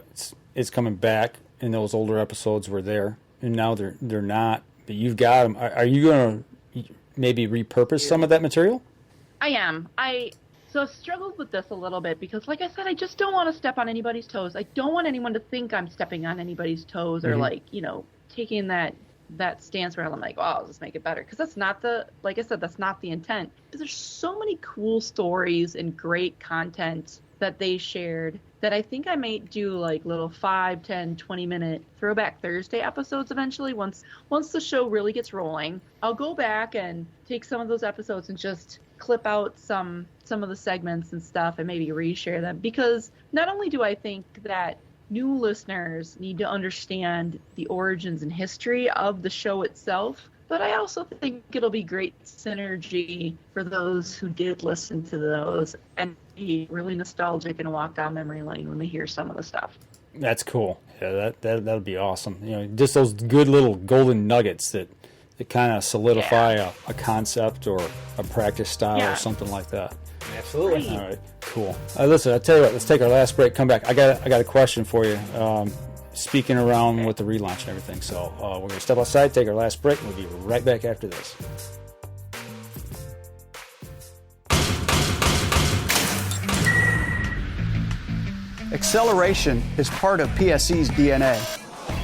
it's coming back, and those older episodes were there, and now they're not, but you've got them. Are you going to maybe repurpose some of that material? I am. So I've struggled with this a little bit because, like I said, I just don't want to step on anybody's toes. I don't want anyone to think I'm stepping on anybody's toes or taking that stance where I'm like, oh, I'll just make it better. Because that's not that's not the intent. There's so many cool stories and great content that they shared that I think I might do like little 5, 10, 20-minute Throwback Thursday episodes eventually. Once the show really gets rolling, I'll go back and take some of those episodes and just clip out some of the segments and stuff and maybe reshare them. Because not only do I think that new listeners need to understand the origins and history of the show itself, but I also think it'll be great synergy for those who did listen to those and be really nostalgic and walk down memory lane when they hear some of the stuff. That's cool. Yeah, that'll be awesome. Just those good little golden nuggets that kind of solidify a concept or a practice style or something like that. Absolutely. All right, cool. Listen, I'll tell you what, let's take our last break, come back. I got a question for you. Speaking around with the relaunch and everything. So we're going to step outside, take our last break, and we'll be right back after this. Acceleration is part of PSE's DNA.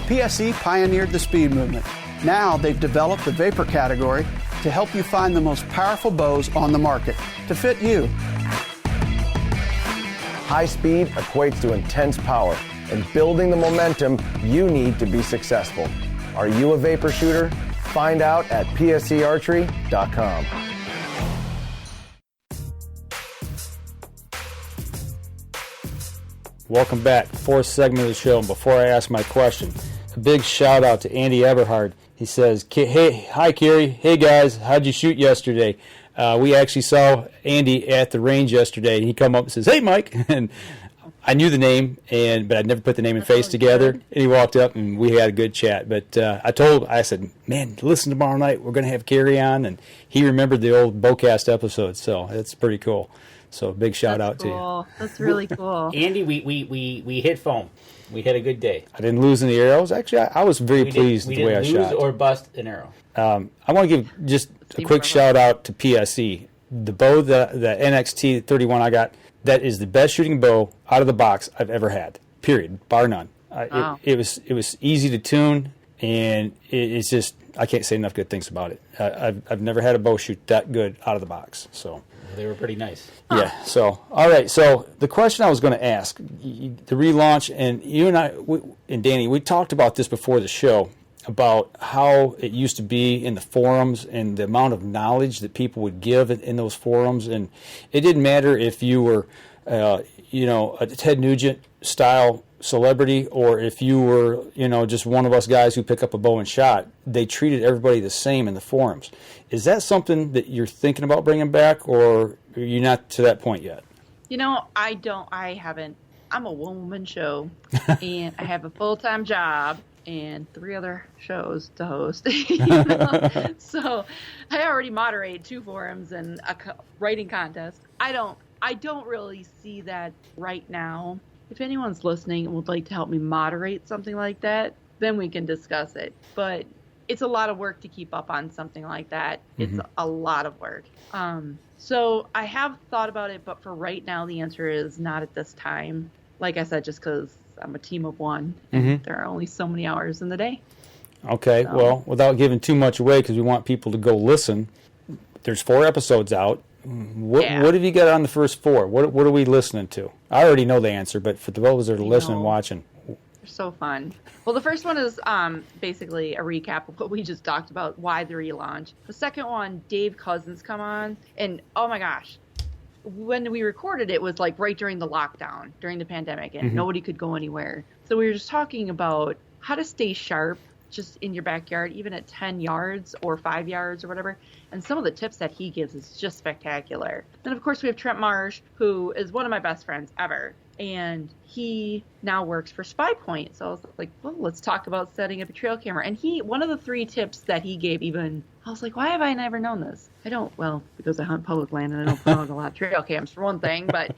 PSE pioneered the speed movement. Now they've developed the vapor category to help you find the most powerful bows on the market to fit you. High speed equates to intense power and building the momentum you need to be successful. Are you a vapor shooter? Find out at psearchery.com. Welcome back. Fourth segment of the show. And before I ask my question, a big shout out to Andy Eberhard. He says, "Hey, hi Carrie. Hey guys, how'd you shoot yesterday?" We actually saw Andy at the range yesterday. He come up and says, "Hey Mike," and I knew the name, but I'd never put the name and face together. And he walked up, and we had a good chat. But I said, man, listen tomorrow night. We're going to have Carrie on. And he remembered the old BowCast episode, so it's pretty cool. So big shout out to you. That's really cool. Andy, we hit foam. We had a good day. I didn't lose any arrows. Actually, I was very pleased with the way I shot. We didn't lose or bust an arrow. I want to give just a quick shout out to PSE. The bow, the NXT 31 I got, that is the best shooting bow out of the box I've ever had. Period. Bar none. It was easy to tune. and it's just, I can't say enough good things about it. I've never had a bow shoot that good out of the box. So they were pretty nice. Yeah. So all right. So the question I was going to ask, the relaunch, and you and I and Danny, we talked about this before the show about how it used to be in the forums and the amount of knowledge that people would give in those forums, and it didn't matter if you were, a Ted Nugent style celebrity, or if you were, just one of us guys who pick up a bow and shot. They treated everybody the same in the forums. Is that something that you're thinking about bringing back, or are you not to that point yet? I haven't. I'm a one-woman show, and I have a full-time job and 3 other shows to host. So I already moderate 2 forums and a writing contest. I don't really see that right now. If anyone's listening and would like to help me moderate something like that, then we can discuss it. But it's a lot of work to keep up on something like that. It's a lot of work. So I have thought about it, but for right now, the answer is not at this time. Like I said, just because I'm a team of 1, and there are only so many hours in the day. Okay, so. Well, without giving too much away, because we want people to go listen, there's 4 episodes out. What have you got on the first 4? What are we listening to? I already know the answer, but for those that are listening and watching. They're so fun. Well, the first one is basically a recap of what we just talked about, why the relaunch. The second one, Dave Cousins come on, and oh my gosh, when we recorded it was like right during the lockdown, during the pandemic, and nobody could go anywhere. So we were just talking about how to stay sharp just in your backyard, even at 10 yards or 5 yards or whatever. And some of the tips that he gives is just spectacular. Then, of course, we have Trent Marsh, who is one of my best friends ever. And he now works for Spy Point. So I was like, well, let's talk about setting up a trail camera. And one of the 3 tips that he gave I was like, why have I never known this? Because I hunt public land and I don't put on a lot of trail cams for one thing. But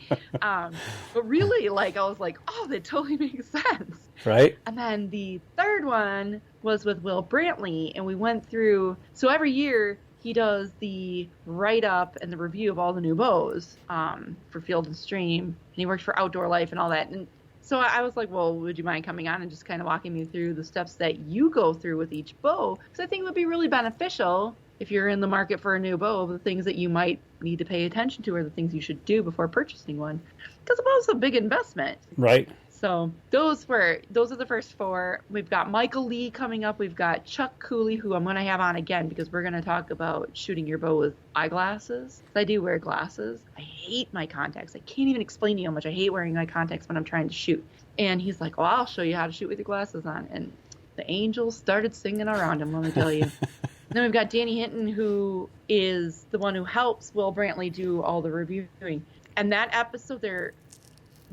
really, I was like, oh, that totally makes sense. Right. And then the third one was with Will Brantley. And we went through, so every year, he does the write-up and the review of all the new bows for Field and Stream. And he works for Outdoor Life and all that. And so I was like, well, would you mind coming on and just kind of walking me through the steps that you go through with each bow? Because I think it would be really beneficial if you're in the market for a new bow, the things that you might need to pay attention to or the things you should do before purchasing one. Because a bow is a big investment. Right. So those are the first 4. We've got Michael Lee coming up. We've got Chuck Cooley, who I'm going to have on again because we're going to talk about shooting your bow with eyeglasses. I do wear glasses. I hate my contacts. I can't even explain to you how much I hate wearing my contacts when I'm trying to shoot. And he's like, well, I'll show you how to shoot with your glasses on. And the angels started singing around him, let me tell you. Then we've got Danny Hinton, who is the one who helps Will Brantley do all the reviewing. And that episode there,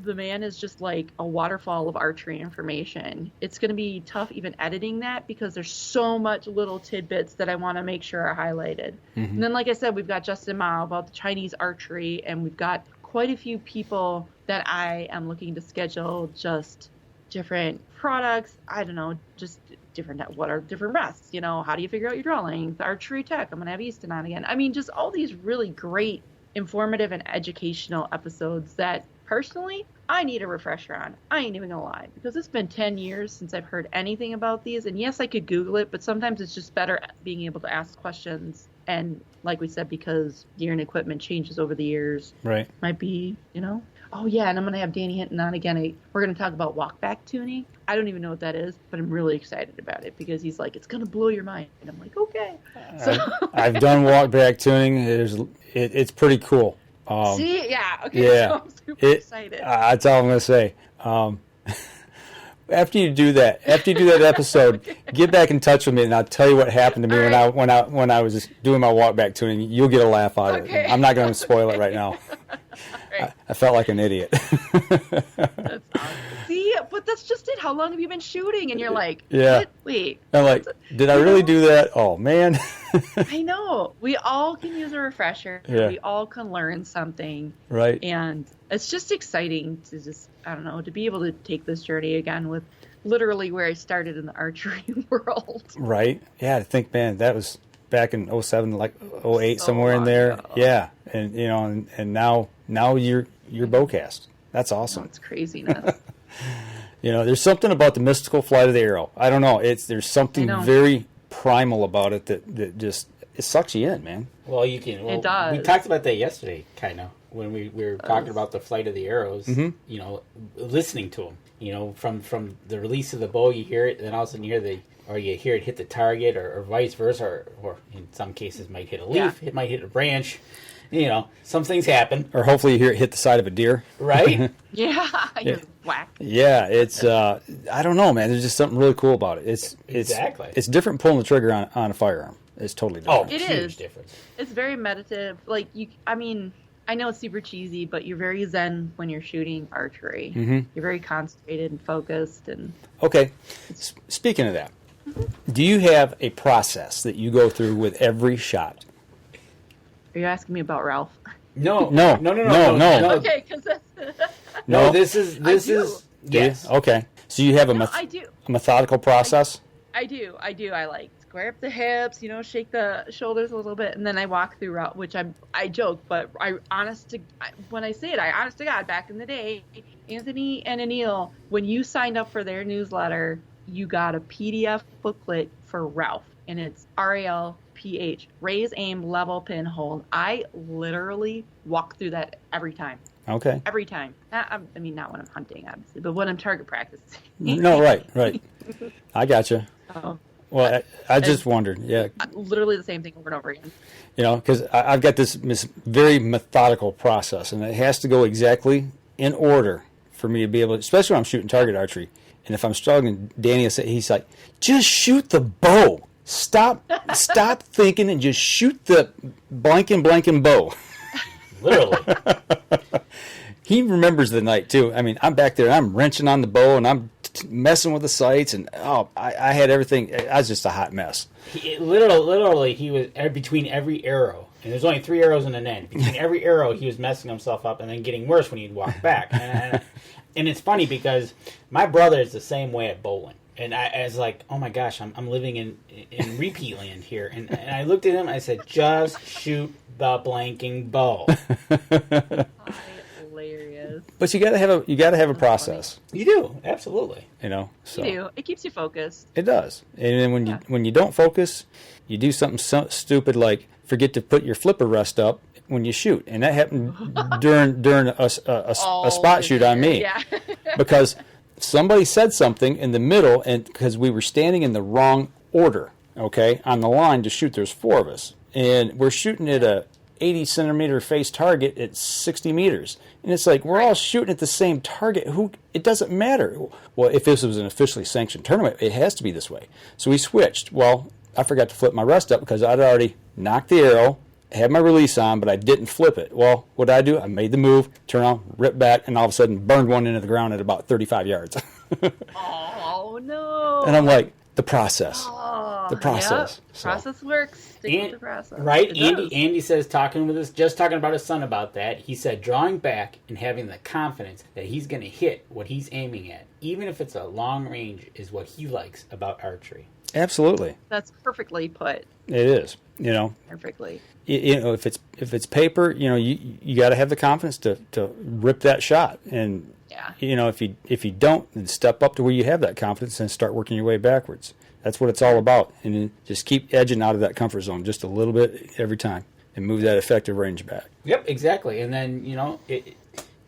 the man is just like a waterfall of archery information. It's going to be tough even editing that because there's so much little tidbits that I want to make sure are highlighted. And then, like I said, we've got Justin Mao about the Chinese archery, and we've got quite a few people that I am looking to schedule just different products. I don't know, just what are different rests? How do you figure out your draw length? Archery tech. I'm going to have Easton on again. I mean, just all these really great, informative, and educational episodes that personally, I need a refresher on. I ain't even gonna lie, because it's been 10 years since I've heard anything about these. And yes, I could Google it, but sometimes it's just better being able to ask questions. And like we said, because gear and equipment changes over the years, right? Might be, Oh yeah, and I'm gonna have Danny Hinton on again. We're gonna talk about walkback tuning. I don't even know what that is, but I'm really excited about it because he's like, it's gonna blow your mind, and I'm like, okay. So I've done walkback tuning. It's pretty cool. See, yeah, okay, yeah. So I'm super excited. That's all I'm going to say. After you do that episode, okay. Get back in touch with me, and I'll tell you what happened to me when I was doing my walkback tuning. You'll get a laugh out of it. I'm not going to spoil it right now. Right. I felt like an idiot. That's awesome. See, but that's just it. How long have you been shooting? And you're like, yeah. Wait. I'm like, did I really do that? Oh, man. I know. We all can use a refresher. Yeah. We all can learn something. Right. And it's just exciting to to be able to take this journey again with literally where I started in the archery world. Right. Yeah, I think, man, that was back in 07, like 08, so somewhere in there. Ago. Yeah. And, and now you're BowCast. That's awesome. It's craziness. There's something about the mystical flight of the arrow. I don't know. There's something very primal about it that just it sucks you in, man. Well, you can. Well, it does. We talked about that yesterday, kind of, when we were talking about the flight of the arrows. Listening to them. From the release of the bow, you hear it, and then all of a sudden you hear it hit the target, or vice versa, or in some cases might hit a leaf, it might hit a branch. Some things happen. Or hopefully you hear it hit the side of a deer. Right? Yeah, you're whacked. Yeah, it's I don't know, man. There's just something really cool about it. It's different pulling the trigger on a firearm. It's totally different. It huge is. difference. It's very meditative. Like I know it's super cheesy, but you're very zen when you're shooting archery. Mm-hmm. You're very concentrated and focused. Okay. Speaking of that, do you have a process that you go through with every shot? Are you asking me about Ralph? No. Okay, because that's... No, this is yes. Okay. So you have I do. a methodical process? I do. I like square up the hips, shake the shoulders a little bit, and then I walk through route, which I joke, but when I say it, I honest to God, back in the day, Anthony and Anil, when you signed up for their newsletter, you got a PDF booklet for Ralph, and it's RALPH, raise, aim, level, pin, hold. I literally walk through that every time. Okay. Every time. Not when I'm hunting, obviously, but when I'm target practicing. No, right. I gotcha. Oh. Well, I just wondered, yeah. Literally the same thing over and over again. Because I've got this very methodical process, and it has to go exactly in order for me to be able to, especially when I'm shooting target archery. And if I'm struggling, Danny will say, he's like, just shoot the bow. Stop thinking and just shoot the blank and bow. Literally. He remembers the night, too. I mean, I'm back there, and I'm wrenching on the bow, and I'm messing with the sights, and I had everything. I was just a hot mess. Literally, he was between every arrow, and there's only 3 arrows in an end. Between every arrow, he was messing himself up and then getting worse when he'd walk back. And it's funny because my brother is the same way at bowling. And I was like, oh my gosh, I'm living in repeat land here. And I looked at him and I said, just shoot the blanking bow. Hilarious. But you gotta have a process. Funny. You do, absolutely. So you do. It keeps you focused. It does. And then when you don't focus, you do something stupid like forget to put your flipper rest up when you shoot, and that happened during a spot shoot on me. Yeah. Because somebody said something in the middle, and because we were standing in the wrong order, okay, on the line to shoot. There's 4 of us, and we're shooting at a 80 centimeter face target at 60 meters, and it's like we're all shooting at the same target. It doesn't matter. Well, if this was an officially sanctioned tournament, it has to be this way. So we switched. Well, I forgot to flip my rest up because I'd already knocked the arrow, had my release on, but I didn't flip it. Well, what did I do? I made the move, turn around, rip back, and all of a sudden burned one into the ground at about 35 yards. Oh, no. And I'm like, the process. The process. Yep. So. Process works. Stick with the process. Right? Andy says, talking about his son about that, he said drawing back and having the confidence that he's going to hit what he's aiming at, even if it's a long range, is what he likes about archery. Absolutely. That's perfectly put. It is. Perfectly. If it's paper, you got to have the confidence to rip that shot, and if you don't, then step up to where you have that confidence and start working your way backwards. That's what it's all about, and then just keep edging out of that comfort zone just a little bit every time, and move that effective range back. Yep, exactly, and then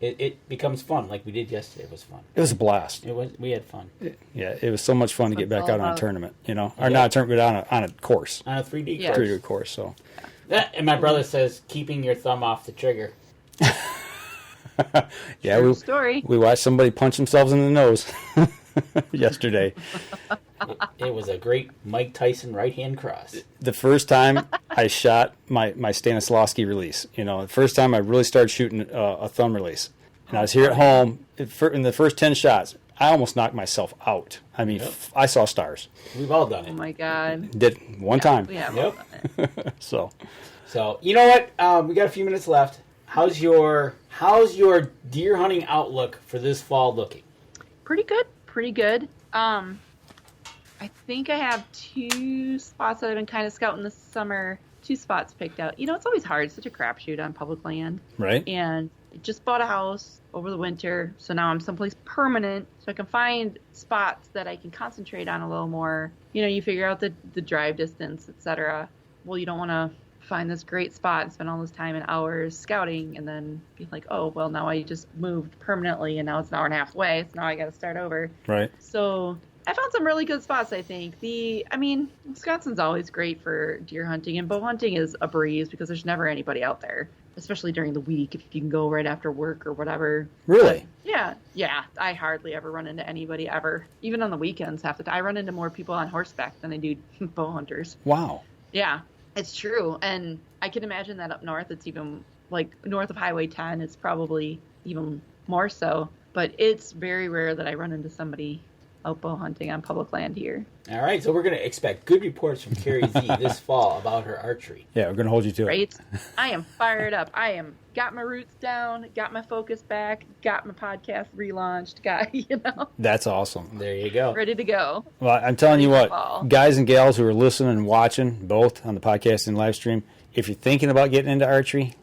it becomes fun, like we did yesterday. It was fun. It was a blast. We had fun. It was so much fun to get back out on a tournament, or not a tournament, but on a course. On a 3D course. 3D course, so. And my brother says, keeping your thumb off the trigger. Yeah, True story. We watched somebody punch themselves in the nose yesterday. It was a great Mike Tyson right-hand cross. The first time I shot my Stanislavski release, the first time I really started shooting a thumb release. And I was here at home, in the first 10 shots, I almost knocked myself out. I mean, I saw stars. We've all done it. Oh, my God. Did it one time. We have all done it. So, you know what? We got a few minutes left. How's your deer hunting outlook for this fall looking? Pretty good. I think I have 2 spots that I've been kind of scouting this summer. 2 spots picked out. It's always hard. It's such a crapshoot on public land. Right. And I just bought a house over the winter, so now I'm someplace permanent, so I can find spots that I can concentrate on a little more. You know, you figure out the drive distance, etc. Well, you don't want to find this great spot and spend all this time and hours scouting and then be like, oh, well, now I just moved permanently and now it's an hour and a half away, so now I got to start over. Right. So I found some really good spots, I think. Wisconsin's always great for deer hunting, and bow hunting is a breeze because there's never anybody out there, especially during the week if you can go right after work or whatever. Really? But yeah. I hardly ever run into anybody ever. Even on the weekends, half the time I run into more people on horseback than I do bow hunters. Wow. Yeah, it's true. And I can imagine that up north, it's even like north of Highway 10, it's probably even more so. But it's very rare that I run into somebody out bow hunting on public land here. All right, so we're going to expect good reports from Carrie Z this fall about her archery. Yeah, we're going to hold you to Right? it. I am fired up. Got my roots down, got my focus back, got my podcast relaunched, That's awesome. There you go. ready to go. Well, I'm telling you what, Fall. guys and gals who are listening and watching, both on the podcast and live stream, if you're thinking about getting into archery,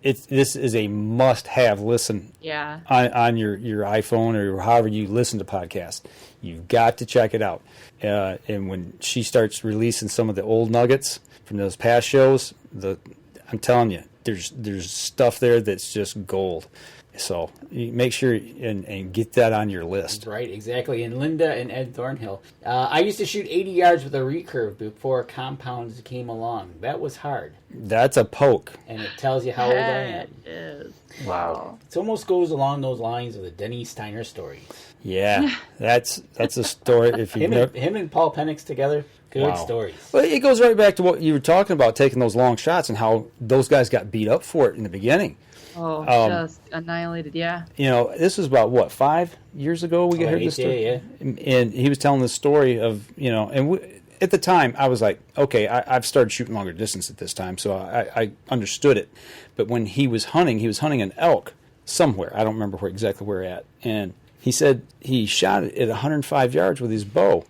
this is a must-have listen. Yeah. On your iPhone or however you listen to podcasts. You've got to check it out. And when she starts releasing some of the old nuggets from those past shows, I'm telling you, there's stuff there that's just gold. So you make sure and get that on your list. Right, exactly. And Linda and Ed Thornhill. I used to shoot 80 yards with a recurve before compounds came along. That was hard. That's a poke. And it tells you how old I am. It is. Wow. It almost goes along those lines of the Denny Steiner stories. Yeah, that's a story. If you him and Paul Penix together, good stories. Well, it goes right back to what you were talking about, taking those long shots and how those guys got beat up for it in the beginning. Oh, just annihilated, yeah. You know, this was about, 5 years ago we heard this story? Yeah. And he was telling the story of, at the time, I was like, okay, I've started shooting longer distance at this time, so I understood it. But when he was hunting an elk somewhere. I don't remember exactly where at. And he said he shot it at 105 yards with his bow.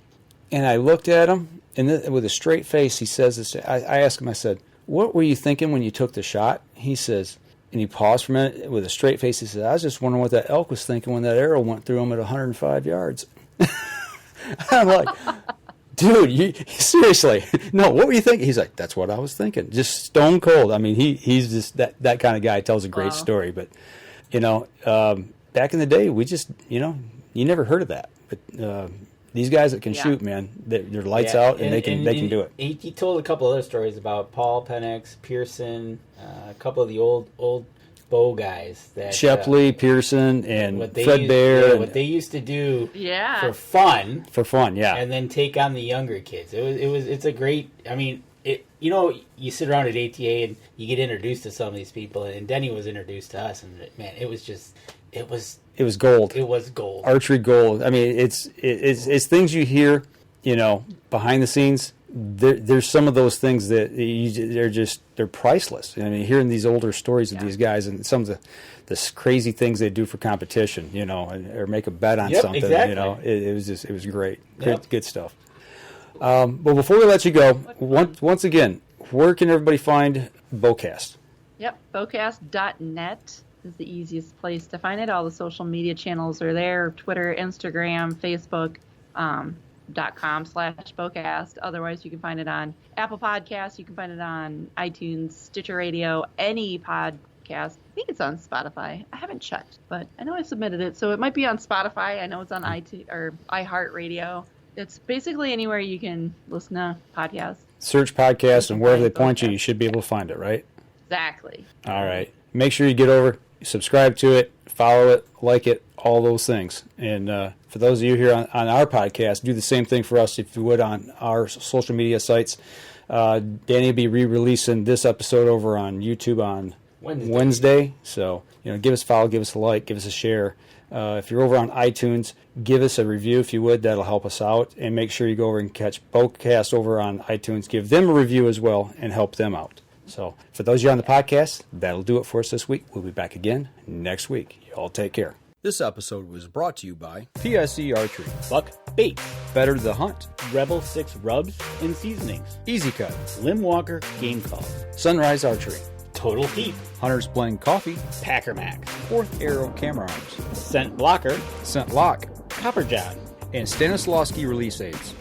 And I looked at him, and with a straight face, he says this. I asked him, I said, what were you thinking when you took the shot? He says, and he paused for a minute with a straight face. He said, I was just wondering what that elk was thinking when that arrow went through him at 105 yards. I'm like, dude, seriously, no, what were you thinking? He's like, that's what I was thinking. Just stone cold. I mean, he's just that kind of guy. Tells a great story. But, back in the day, we just, you never heard of that. But these guys that can shoot, man, they're lights out, and they can do it. He told a couple other stories about Paul Penix, Pearson, a couple of the old bow guys that Shepley, Pearson, and Fred Bear. What they used to do for fun. For fun, yeah. And then take on the younger kids. It's a great. I mean, you sit around at ATA and you get introduced to some of these people, and Denny was introduced to us, and man, it was gold. It was gold. Archery gold. I mean, it's things you hear, behind the scenes. There's some of those things that they're priceless. I mean, hearing these older stories of these guys and some of the crazy things they do for competition, or make a bet on something. Exactly. It was great. Good stuff. But before we let you go, once again, where can everybody find BowCast? Yep, bowcast.net is the easiest place to find it. All the social media channels are there: Twitter, Instagram, Facebook. .com/BowCast. Otherwise, you can find it on Apple Podcasts. You can find it on iTunes, Stitcher Radio, any podcast. I think it's on Spotify. I haven't checked, but I know I submitted it, so it might be on Spotify. I know it's on iTunes or iHeartRadio. It's basically anywhere you can listen to podcasts. Search podcast, and wherever they point you should be able to find it, right? Exactly. All right. Make sure you get over, subscribe to it, follow it, like it, all those things. And for those of you here on our podcast, do the same thing for us if you would on our social media sites. Danny will be re-releasing this episode over on YouTube on Wednesday. So, give us a follow, give us a like, give us a share. If you're over on iTunes, give us a review if you would. That'll help us out. And make sure you go over and catch BowCast over on iTunes. Give them a review as well and help them out. So for those of you on the podcast, that'll do it for us this week. We'll be back again next week. You all take care. This episode was brought to you by PSE Archery, Buck Bait, Better the Hunt, Rebel 6 Rubs and Seasonings, Easy Cut, Lim Walker Game Calls, Sunrise Archery, Total Heat, Hunter's Blend Coffee, Packer Max, Fourth Arrow Camera Arms, Scent Blocker, Scent Lock, Copper John, and Stanislavski Release Aids.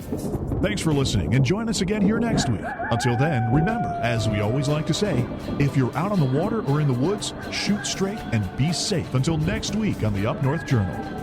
Thanks for listening, and join us again here next week. Until then, remember, as we always like to say, if you're out on the water or in the woods, shoot straight and be safe. Until next week on the Up North Journal.